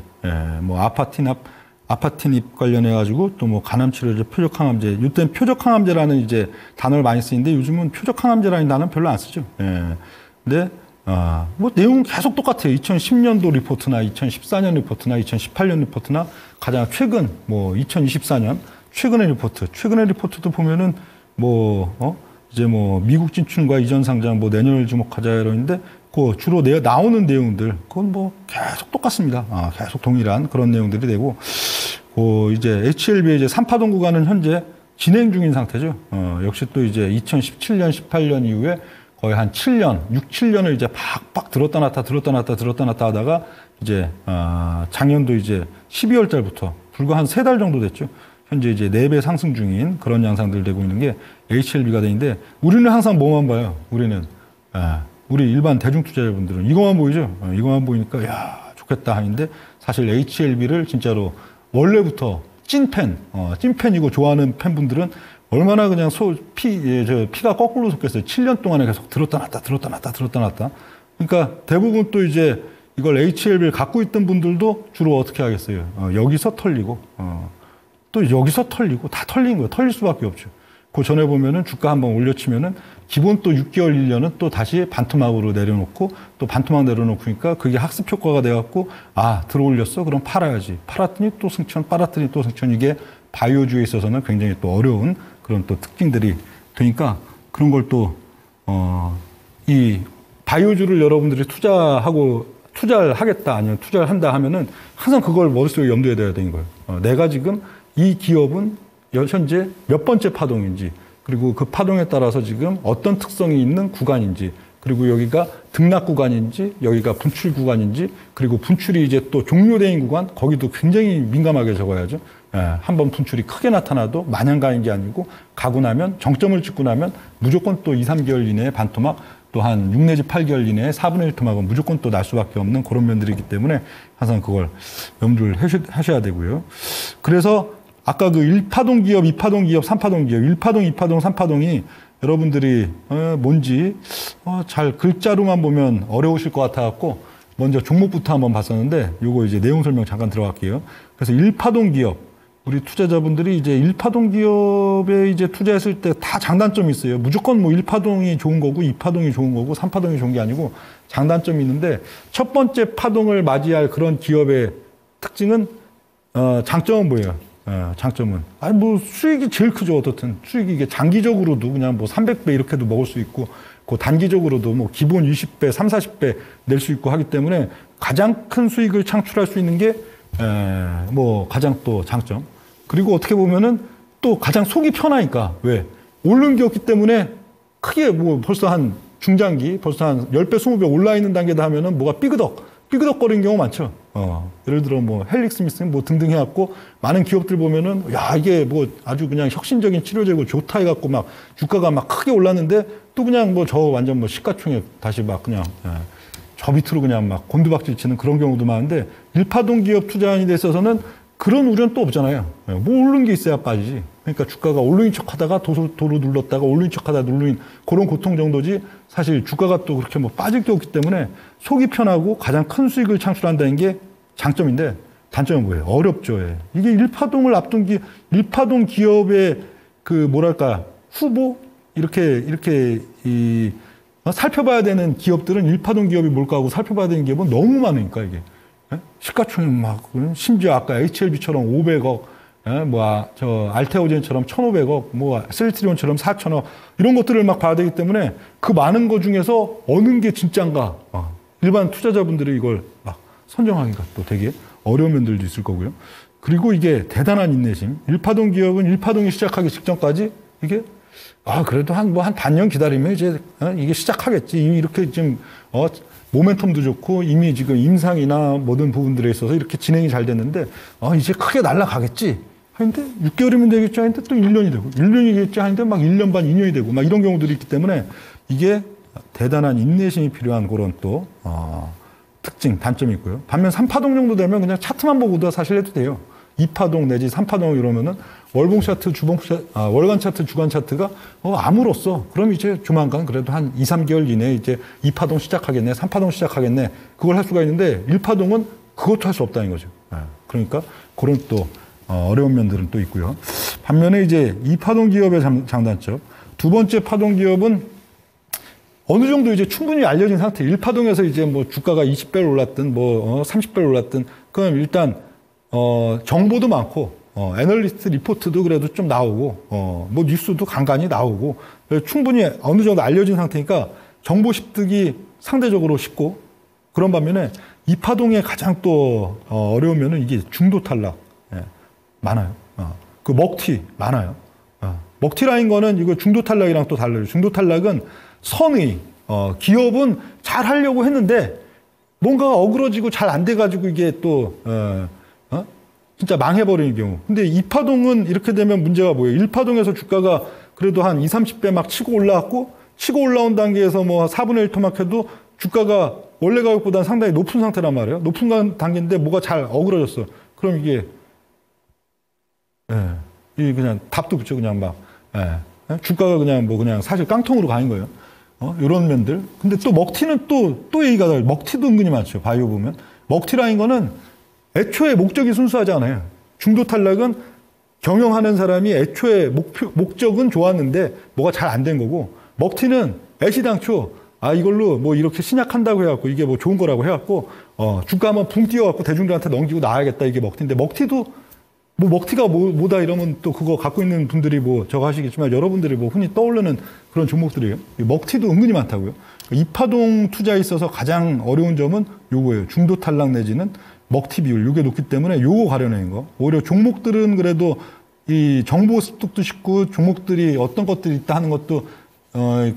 뭐 아파티닙 관련해가지고 또 뭐 간암치료제, 표적항암제. 이때는 표적항암제라는 이제 단어를 많이 쓰는데 요즘은 표적항암제라는 단어는 별로 안 쓰죠. 근데 뭐 내용은 계속 똑같아요. 2010년도 리포트나 2014년 리포트나 2018년 리포트나 가장 최근 뭐 2024년 최근의 리포트도 보면은 이제 뭐 미국 진출과 이전 상장 뭐 내년을 주목하자 이러는데 그 주로 나오는 내용들 그건 뭐 계속 똑같습니다. 계속 동일한 그런 내용들이 되고 이제 HLB의 이제 3파동 구간은 현재 진행 중인 상태죠. 역시 또 이제 2017년, 18년 이후에 거의 한 7년, 6, 7년을 이제 박박 들었다 놨다 하다가 이제 작년도 이제 12월 달부터 불과 한 3달 정도 됐죠. 현재 이제 4배 상승 중인 그런 양상들 되고 있는 게 HLB가 되는데 우리는 항상 뭐만 봐요. 우리 일반 대중투자자분들은 이것만 보이죠. 이것만 보이니까 야 좋겠다 하는데 사실 HLB를 진짜로 원래부터 찐팬이고 좋아하는 팬분들은 얼마나 그냥 피가 거꾸로 솟겠어요. 7년 동안에 계속 들었다 놨다. 그러니까 대부분 또 이제 이걸 HLB를 갖고 있던 분들도 주로 어떻게 하겠어요? 여기서 털리고, 또 여기서 털리고, 다 털린 거예요. 털릴 수밖에 없죠. 그 전에 보면은 주가 한번 올려치면은 기본 또 6개월, 1년은 또 다시 반토막으로 내려놓고 또 반토막 내려놓으니까 그게 학습 효과가 돼갖고 들어올렸어? 그럼 팔아야지. 팔았더니 또 승천, 빨았더니 또 승천. 이게 바이오주에 있어서는 굉장히 또 어려운 그런 또 특징들이 되니까 그런 걸 또, 이 바이오주를 여러분들이 투자를 하겠다 아니면 투자를 한다 하면은 항상 그걸 머릿속에 염두에 둬야 되는 거예요. 내가 지금 이 기업은 현재 몇 번째 파동인지 그리고 그 파동에 따라서 지금 어떤 특성이 있는 구간인지 그리고 여기가 등락 구간인지 여기가 분출 구간인지 그리고 분출이 이제 또 종료된 구간 거기도 굉장히 민감하게 적어야죠. 예, 한번 분출이 크게 나타나도 마냥 가는 게 아니고 가고 나면 정점을 찍고 나면 무조건 또 2, 3개월 이내에 반토막 또 한 6 내지 8개월 이내에 4분의 1 토막은 무조건 또 날 수밖에 없는 그런 면들이기 때문에 항상 그걸 염두를 하셔야 되고요. 그래서 아까 그 1파동 기업, 2파동 기업, 3파동 기업, 1파동, 2파동, 3파동이 여러분들이 뭔지 잘 글자로만 보면 어려우실 것 같아갖고 먼저 종목부터 한번 봤었는데 요거 이제 내용 설명 잠깐 들어갈게요. 그래서 1파동 기업, 우리 투자자분들이 이제 1파동 기업에 이제 투자했을 때 다 장단점이 있어요. 무조건 뭐 1파동이 좋은 거고 2파동이 좋은 거고 3파동이 좋은 게 아니고 장단점이 있는데 첫 번째 파동을 맞이할 그런 기업의 특징은 장점은 뭐예요? 장점은 뭐 수익이 제일 크죠. 어떻든 수익이 이게 장기적으로도 그냥 뭐 300배 이렇게도 먹을 수 있고 그 단기적으로도 뭐 기본 20배, 3, 40배 낼 수 있고 하기 때문에 가장 큰 수익을 창출할 수 있는 게 뭐 가장 또 장점. 그리고 어떻게 보면은 또 가장 속이 편하니까 왜 오른 기업이기 때문에 크게 뭐 벌써 한 중장기 벌써 한 10배, 20배 올라 있는 단계다 하면은 뭐가 삐그덕거리는 경우 많죠. 예를 들어 뭐 헬릭스미스 뭐 등등 해갖고 많은 기업들 보면은 야 이게 뭐 아주 그냥 혁신적인 치료제고 좋다 해갖고 막 주가가 막 크게 올랐는데 또 그냥 뭐 저 완전 뭐 시가총액 다시 막 그냥 저 밑으로 그냥 막 곤두박질 치는 그런 경우도 많은데 1파동 기업 투자인에 있어서는 그런 우려는 또 없잖아요. 뭐 오른 게 있어야 빠지지. 그러니까 주가가 오르는 척하다가 도로 눌렀다가 오르는 척하다가 누르는 그런 고통 정도지 사실 주가가 또 그렇게 뭐 빠질 게 없기 때문에 속이 편하고 가장 큰 수익을 창출한다는 게 장점인데 단점은 뭐예요? 어렵죠. 이게 1파동을 앞둔 1파동 기업의 그 뭐랄까 후보 이렇게 살펴봐야 되는 기업들은 1파동 기업이 뭘까 하고 살펴봐야 되는 기업은 너무 많으니까 이게. 시가총액 막, 심지어 아까 HLB처럼 500억, 저 알테오젠처럼 1,500억, 뭐 셀트리온처럼 4,000억 이런 것들을 막 봐야 되기 때문에 그 많은 것 중에서 어느 게 진짠가 일반 투자자분들이 이걸 막 선정하기가 또 되게 어려운 면들도 있을 거고요. 그리고 이게 대단한 인내심. 1파동 기업은 1파동이 시작하기 직전까지 이게 그래도 한 반년 기다리면 이제 이게 시작하겠지. 이렇게 지금 모멘텀도 좋고 이미 지금 임상이나 모든 부분들에 있어서 이렇게 진행이 잘 됐는데 이제 크게 날아가겠지 하는데 6개월이면 되겠지 하는데 또 1년이 되고 1년이겠지 하는데 막 1년 반 2년이 되고 막 이런 경우들이 있기 때문에 이게 대단한 인내심이 필요한 그런 또 특징, 단점이 있고요. 반면 3파동 정도 되면 그냥 차트만 보고도 사실 해도 돼요. 2파동 내지 3파동 이러면은 월봉 차트, 월간 차트, 주간 차트가 암으로써 그럼 이제 조만간 그래도 한 2, 3개월 이내에 이제 2파동 시작하겠네, 3파동 시작하겠네 그걸 할 수가 있는데 1파동은 그것도 할 수 없다는 거죠. 그러니까 그런 또 어려운 면들은 또 있고요. 반면에 이제 2파동 기업의 장단점, 두 번째 파동 기업은 어느 정도 이제 충분히 알려진 상태. 1파동에서 이제 뭐 주가가 20배를 올랐든 뭐 30배를 올랐든 그럼 일단 정보도 많고 애널리스트 리포트도 그래도 좀 나오고 뭐 뉴스도 간간히 나오고 충분히 어느 정도 알려진 상태니까 정보 습득이 상대적으로 쉽고 그런 반면에 2파동의 가장 또 어려운 면은 이게 중도 탈락 많아요. 그 먹튀 많아요. 먹튀라는 거는 이거 중도 탈락이랑 또 달라요. 중도 탈락은 선의 기업은 잘 하려고 했는데 뭔가가 어그러지고 잘 안 돼가지고 이게 또 진짜 망해버리는 경우. 근데 2파동은 이렇게 되면 문제가 뭐예요? 1파동에서 주가가 그래도 한 2, 30배 막 치고 올라왔고, 치고 올라온 단계에서 뭐 4분의 1 토막해도 주가가 원래 가격보다는 상당히 높은 상태란 말이에요. 높은 단계인데 뭐가 잘 어그러졌어. 그럼 이게, 이게 그냥 답도 붙죠. 그냥 막, 주가가 그냥 사실 깡통으로 가는 거예요. 이런 면들. 근데 또 먹튀는 또 얘기가 달라요. 먹튀도 은근히 많죠. 바이오 보면. 먹튀라는 거는 애초에 목적이 순수하지 않아요. 중도 탈락은 경영하는 사람이 애초에 목적은 좋았는데 뭐가 잘 안 된 거고, 먹튀는 애시당초 이걸로 뭐 이렇게 신약한다고 해갖고 이게 뭐 좋은 거라고 해갖고 주가 한번 붕 띄워갖고 대중들한테 넘기고 나와야겠다 이게 먹튀인데, 먹튀도 뭐 먹튀가 뭐다 이러면 또 그거 갖고 있는 분들이 뭐 저거 하시겠지만 여러분들이 뭐 흔히 떠오르는 그런 종목들이에요. 먹튀도 은근히 많다고요. 2파동 투자에 있어서 가장 어려운 점은 요거예요. 중도 탈락 내지는 먹튀 비율, 이게 높기 때문에 요거 가려내는 거. 오히려 종목들은 그래도 이 정보 습득도 쉽고 종목들이 어떤 것들이 있다 하는 것도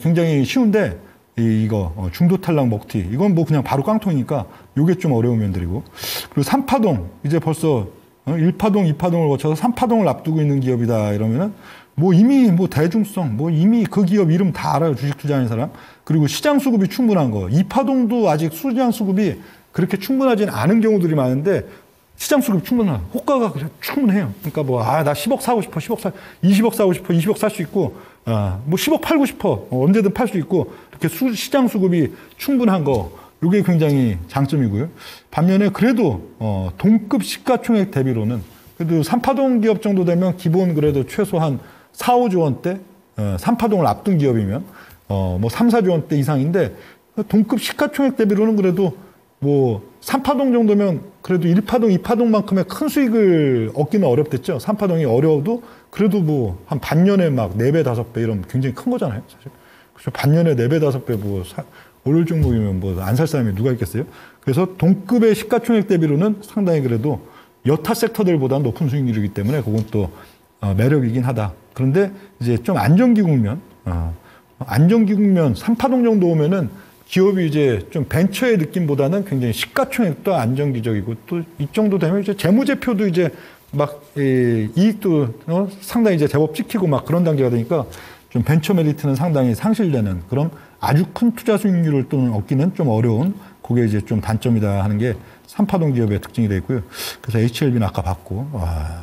굉장히 쉬운데 이거 중도 탈락 먹튀 이건 뭐 그냥 바로 깡통이니까 요게 좀 어려운 면들이고 그리고 3파동 이제 벌써 1파동, 2파동을 거쳐서 3파동을 앞두고 있는 기업이다 이러면은 뭐 이미 뭐 대중성 뭐 이미 그 기업 이름 다 알아요. 주식 투자하는 사람. 그리고 시장 수급이 충분한 거. 2파동도 아직 시장 수급이 그렇게 충분하진 않은 경우들이 많은데 시장 수급이 충분한 호가가 그냥 충분해요. 그러니까 뭐 나 10억 사고 싶어. 20억 사고 싶어. 20억 살 수 있고 뭐 10억 팔고 싶어. 언제든 팔 수 있고 이렇게 시장 수급이 충분한 거. 이게 굉장히 장점이고요. 반면에 그래도 동급 시가총액 대비로는 그래도 3파동 기업 정도 되면 기본 그래도 최소한 4, 5조 원대 3파동을 앞둔 기업이면 뭐 3, 4조 원대 이상인데 동급 시가총액 대비로는 그래도 뭐 3파동 정도면 그래도 1파동, 2파동만큼의 큰 수익을 얻기는 어렵댔죠. 3파동이 어려워도 그래도 뭐 한 반년에 막 4배, 5배 이러면 굉장히 큰 거잖아요. 사실. 그렇죠. 반년에 4배, 5배 뭐 오를 종목이면 뭐 안 살 사람이 누가 있겠어요? 그래서 동급의 시가총액 대비로는 상당히 그래도 여타 섹터들보다 높은 수익률이기 때문에 그건 또 매력이긴 하다. 그런데 이제 좀 안정기국면 3파동 정도 오면은 기업이 이제 좀 벤처의 느낌보다는 굉장히 시가총액도 안정기적이고 또 이 정도 되면 이제 재무제표도 이제 막 이익도 상당히 이제 제법 찍히고 막 그런 단계가 되니까 좀 벤처 메리트는 상당히 상실되는 그런 아주 큰 투자 수익률을 또 얻기는 좀 어려운 그게 이제 좀 단점이다 하는 게 3파동 기업의 특징이 되어 있고요. 그래서 HLB는 아까 봤고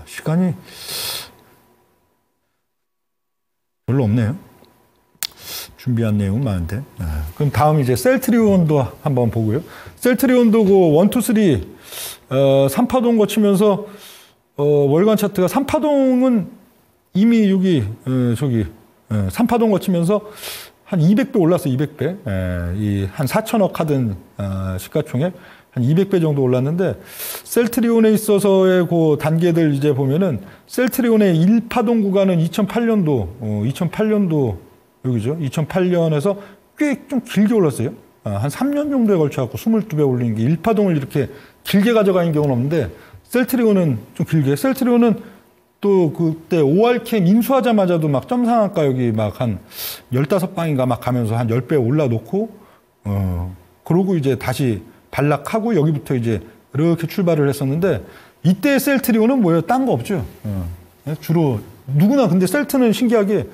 시간이 별로 없네요. 준비한 내용은 많은데. 그럼 다음 이제 셀트리온도 한번 보고요. 셀트리온도 그 1, 2, 3 3파동 거치면서 월간 차트가 3파동은 이미 여기 3파동 거치면서 한 200배 올랐어요. 200배. 한 4천억 하던 시가총액 한 200배 정도 올랐는데 셀트리온에 있어서의 그 단계들 이제 보면은 셀트리온의 1파동 구간은 2008년도 여기죠. 2008년에서 꽤 좀 길게 올랐어요. 한 3년 정도에 걸쳐갖고 22배 올린 게 1파동을 이렇게 길게 가져가는 경우는 없는데 셀트리온은 좀 길게. 셀트리온은 또 그때 OR캠 인수하자마자도 막 점상한가 여기 막 한 15방인가 막 가면서 한 10배 올라놓고 그러고 이제 다시 반락하고 여기부터 이제 이렇게 출발을 했었는데 이때 셀트리온은 뭐예요? 딴 거 없죠. 주로 누구나 근데 셀트는 신기하게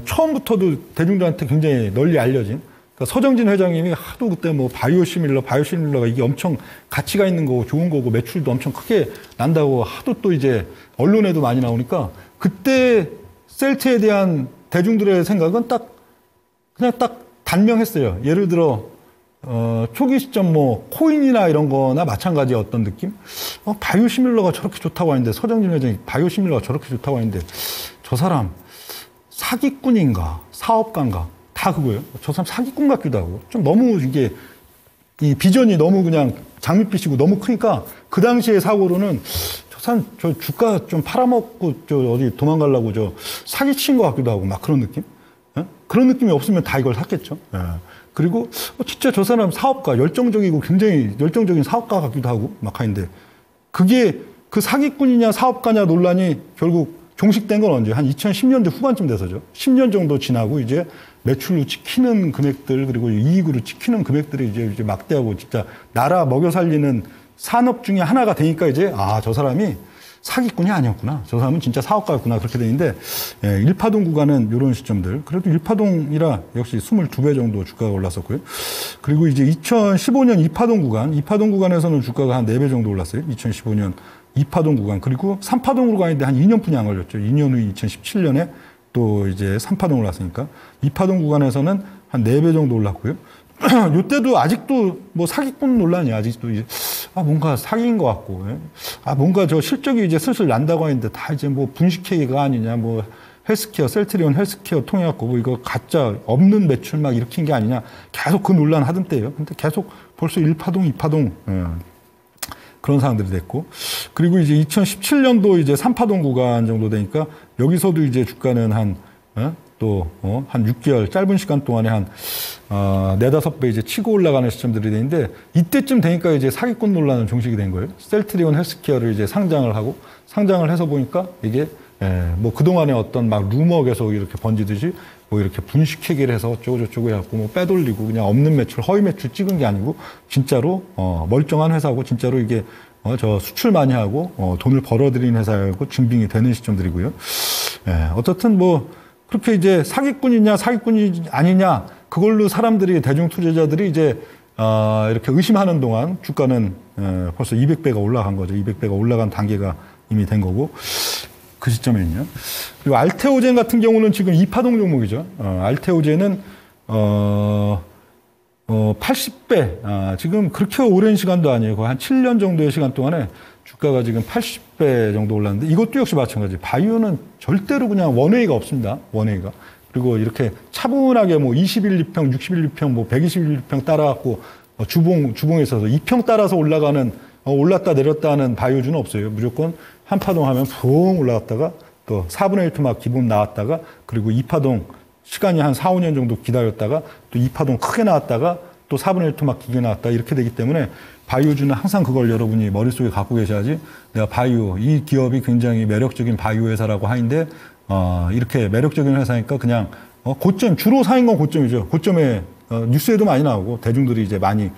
처음부터도 대중들한테 굉장히 널리 알려진 그러니까 서정진 회장님이 하도 그때 뭐 바이오시밀러가 이게 엄청 가치가 있는 거고 좋은 거고 매출도 엄청 크게 난다고 하도 또 이제 언론에도 많이 나오니까 그때 셀트에 대한 대중들의 생각은 그냥 딱 단명했어요. 예를 들어 초기 시점 뭐 코인이나 이런 거나 마찬가지의 어떤 느낌? 바이오시밀러가 저렇게 좋다고 하는데 서정진 회장이 바이오시밀러가 저렇게 좋다고 하는데 저 사람 사기꾼인가 사업가인가 다 그거예요. 저 사람 사기꾼 같기도 하고 좀 너무 이게 이 비전이 너무 그냥 장밋빛이고 너무 크니까 그 당시의 사고로는 저 사람 저 주가 좀 팔아먹고 저 어디 도망가려고 저 사기친 것 같기도 하고 막 그런 느낌? 그런 느낌이 없으면 다 이걸 샀겠죠. 그리고 진짜 저 사람 사업가 열정적이고 굉장히 열정적인 사업가 같기도 하고 막 하는데 그게 그 사기꾼이냐 사업가냐 논란이 결국 종식된 건 언제? 한 2010년대 후반쯤 돼서죠. 10년 정도 지나고 이제 매출로 찍히는 금액들 그리고 이익으로 찍히는 금액들이 이제 막대하고 진짜 나라 먹여 살리는 산업 중에 하나가 되니까 이제 저 사람이 사기꾼이 아니었구나. 저 사람은 진짜 사업가였구나. 그렇게 되는데 1파동 구간은 이런 시점들. 그래도 1파동이라 역시 22배 정도 주가가 올랐었고요. 그리고 이제 2015년 2파동 구간에서는 주가가 한 4배 정도 올랐어요. 2015년 2파동 구간. 그리고 3파동으로 가는데 한 2년뿐이 안 걸렸죠. 2년 후 2017년에 또 이제 3파동 올랐으니까 2파동 구간에서는 한 4배 정도 올랐고요. 이때도 아직도 뭐 사기꾼 논란이 아직도 이제 뭔가 사기인 것 같고 뭔가 저 실적이 이제 슬슬 난다고 하는데 다 이제 뭐 분식회계가 아니냐 뭐 헬스케어 셀트리온 헬스케어 통해 갖고 뭐 이거 가짜 없는 매출 막 일으킨 게 아니냐 계속 그 논란 하던 때예요. 근데 계속 벌써 1파동 2파동 그런 상황들이 됐고 그리고 이제 2017년도 이제 3파동 구간 정도 되니까 여기서도 이제 주가는 한 6개월 짧은 시간 동안에 한 4-5배 이제 치고 올라가는 시점들이 되는데 이때쯤 되니까 이제 사기꾼 논란은 종식이 된 거예요. 셀트리온 헬스케어를 이제 상장을 해서 보니까 이게 뭐 그동안에 어떤 막 루머 계속 이렇게 번지듯이 뭐 이렇게 분식회계를 해서 어쩌고저쩌고 해갖고 뭐 빼돌리고 그냥 없는 매출, 허위 매출 찍은 게 아니고 진짜로 멀쩡한 회사고 진짜로 이게 저 수출 많이 하고 돈을 벌어들이는 회사고 증빙이 되는 시점들이고요. 예, 어떻든 뭐 그렇게 이제 사기꾼이냐 사기꾼이 아니냐 그걸로 사람들이 대중 투자자들이 이제 이렇게 의심하는 동안 주가는 벌써 200배가 올라간 거죠. 200배가 올라간 단계가 이미 된 거고 그 시점에는요. 그리고 알테오젠 같은 경우는 지금 2파동 종목이죠. 알테오젠은 80배. 지금 그렇게 오랜 시간도 아니에요. 거의 한 7년 정도의 시간 동안에 주가가 지금 80배 정도 올랐는데 이것도 역시 마찬가지. 바이오는 절대로 그냥 원웨이가 없습니다. 원웨이가. 그리고 이렇게 차분하게 뭐 21, 2평, 61, 2평, 뭐 121, 2평 따라갖고 주봉에 있어서 2평 따라서 올라가는 올랐다 내렸다 하는 바이오주는 없어요. 무조건 한 파동 하면 붕 올라갔다가 또 4분의 1 토막 기본 나왔다가 그리고 2파동 시간이 한 4, 5년 정도 기다렸다가 또 2파동 크게 나왔다가 또 4분의 1 토막 기게 나왔다 이렇게 되기 때문에 바이오주는 항상 그걸 여러분이 머릿속에 갖고 계셔야지 내가 바이오, 이 기업이 굉장히 매력적인 바이오 회사라고 하는데 이렇게 매력적인 회사니까 그냥 고점, 주로 사인 건 고점이죠. 고점에 뉴스에도 많이 나오고 대중들이 이제 많이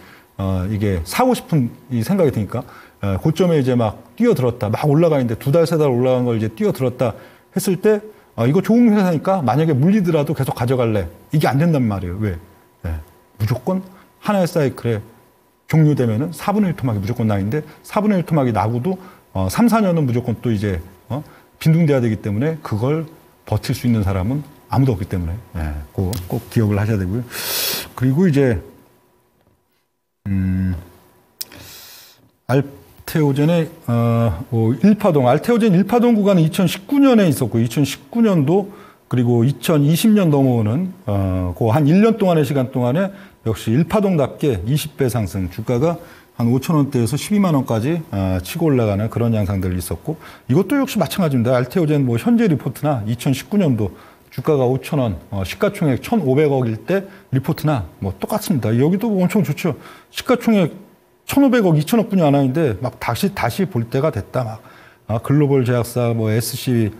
이게 사고 싶은 이 생각이 드니까 고점에 이제 막 뛰어들었다, 막 올라가는데 2달, 3달 올라간 걸 이제 뛰어들었다 했을 때 이거 좋은 회사니까 만약에 물리더라도 계속 가져갈래. 이게 안 된단 말이에요. 왜? 네. 무조건 하나의 사이클에 종료되면은 4분의 1 토막이 무조건 나는데 4분의 1 토막이 나고도 3, 4년은 무조건 또 이제 빈둥대야 되기 때문에 그걸 버틸 수 있는 사람은 아무도 없기 때문에 꼭 기억을 하셔야 되고요. 그리고 이제 알테오젠의 1파동, 알테오젠 1파동 구간은 2019년에 있었고 2019년도 그리고 2020년 넘어오는 그 한 1년 동안의 시간 동안에 역시 1파동답게 20배 상승, 주가가 한 5,000원대에서 12만 원까지 치고 올라가는 그런 양상들이 있었고 이것도 역시 마찬가지입니다. 알테오젠 뭐 현재 리포트나 2019년도 주가가 5,000원, 시가총액 1,500억일 때 리포트나 뭐 똑같습니다. 여기도 엄청 좋죠. 시가총액 1,500억, 2,000억뿐이 안 하는데 막 다시 볼 때가 됐다. 막 글로벌 제약사, 뭐 SC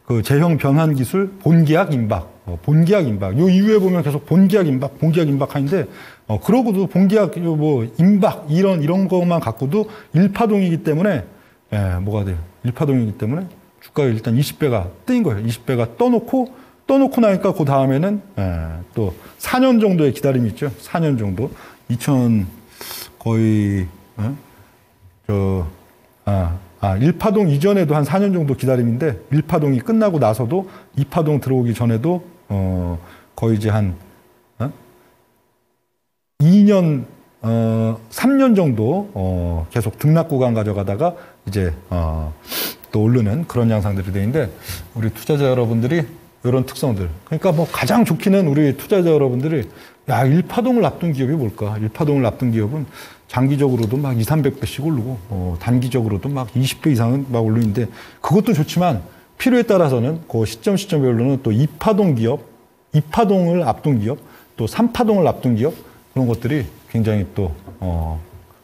그 제형 변환 기술 본계약 임박, 본계약 임박. 요 이후에 보면 계속 본계약 임박 하는데 그러고도 본계약 뭐 임박 이런 것만 갖고도 1파동이기 때문에 뭐가 돼요? 1파동이기 때문에 주가가 일단 20배가 뜨인 거예요. 20배가 떠놓고 나니까 그 다음에는 또 4년 정도의 기다림이 있죠. 4년 정도. 거의 1파동 이전에도 한 4년 정도 기다림인데 1파동이 끝나고 나서도 2파동 들어오기 전에도 거의 이제 한 2년 3년 정도 계속 등락 구간 가져가다가 이제 또 오르는 그런 양상들이 되는데 우리 투자자 여러분들이 이런 특성들 그러니까 뭐 가장 좋기는 우리 투자자 여러분들이 1파동을 앞둔 기업이 뭘까? 1파동을 앞둔 기업은 장기적으로도 막 200~300배씩 오르고 단기적으로도 막 20배 이상은 막 오르는데 그것도 좋지만 필요에 따라서는 그 시점별로는 또 2파동 기업, 2파동을 앞둔 기업, 또 3파동을 앞둔 기업 그런 것들이 굉장히 또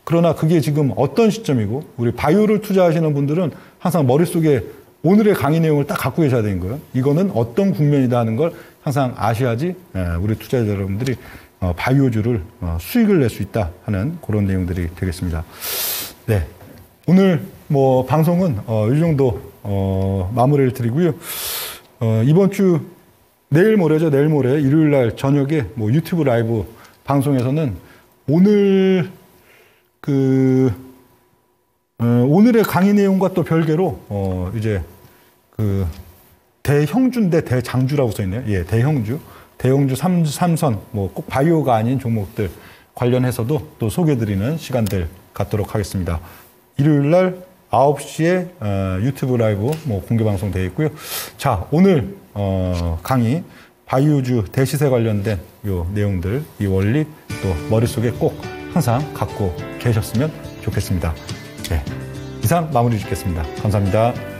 그러나 그게 지금 어떤 시점이고 우리 바이오를 투자하시는 분들은 항상 머릿속에 오늘의 강의 내용을 딱 갖고 계셔야 되는 거예요. 이거는 어떤 국면이다 하는 걸 항상 아셔야지 우리 투자자 여러분들이 바이오주를 수익을 낼 수 있다 하는 그런 내용들이 되겠습니다. 네, 오늘 뭐 방송은 이 정도 마무리를 드리고요. 이번 주 내일 모레죠. 내일 모레 일요일 날 저녁에 뭐 유튜브 라이브 방송에서는 오늘 오늘의 강의 내용과 또 별개로 이제 대형주인데 대장주라고 써 있네요. 예, 대형주 3선 뭐 꼭 바이오가 아닌 종목들 관련해서도 또 소개드리는 시간들 갖도록 하겠습니다. 일요일 날 9시에 유튜브 라이브 뭐 공개 방송 되어 있고요. 자, 오늘 강의 바이오주 대시세 관련된 요 내용들, 이 원리 또 머릿속에 꼭 항상 갖고 계셨으면 좋겠습니다. 네, 이상 마무리 짓겠습니다. 감사합니다.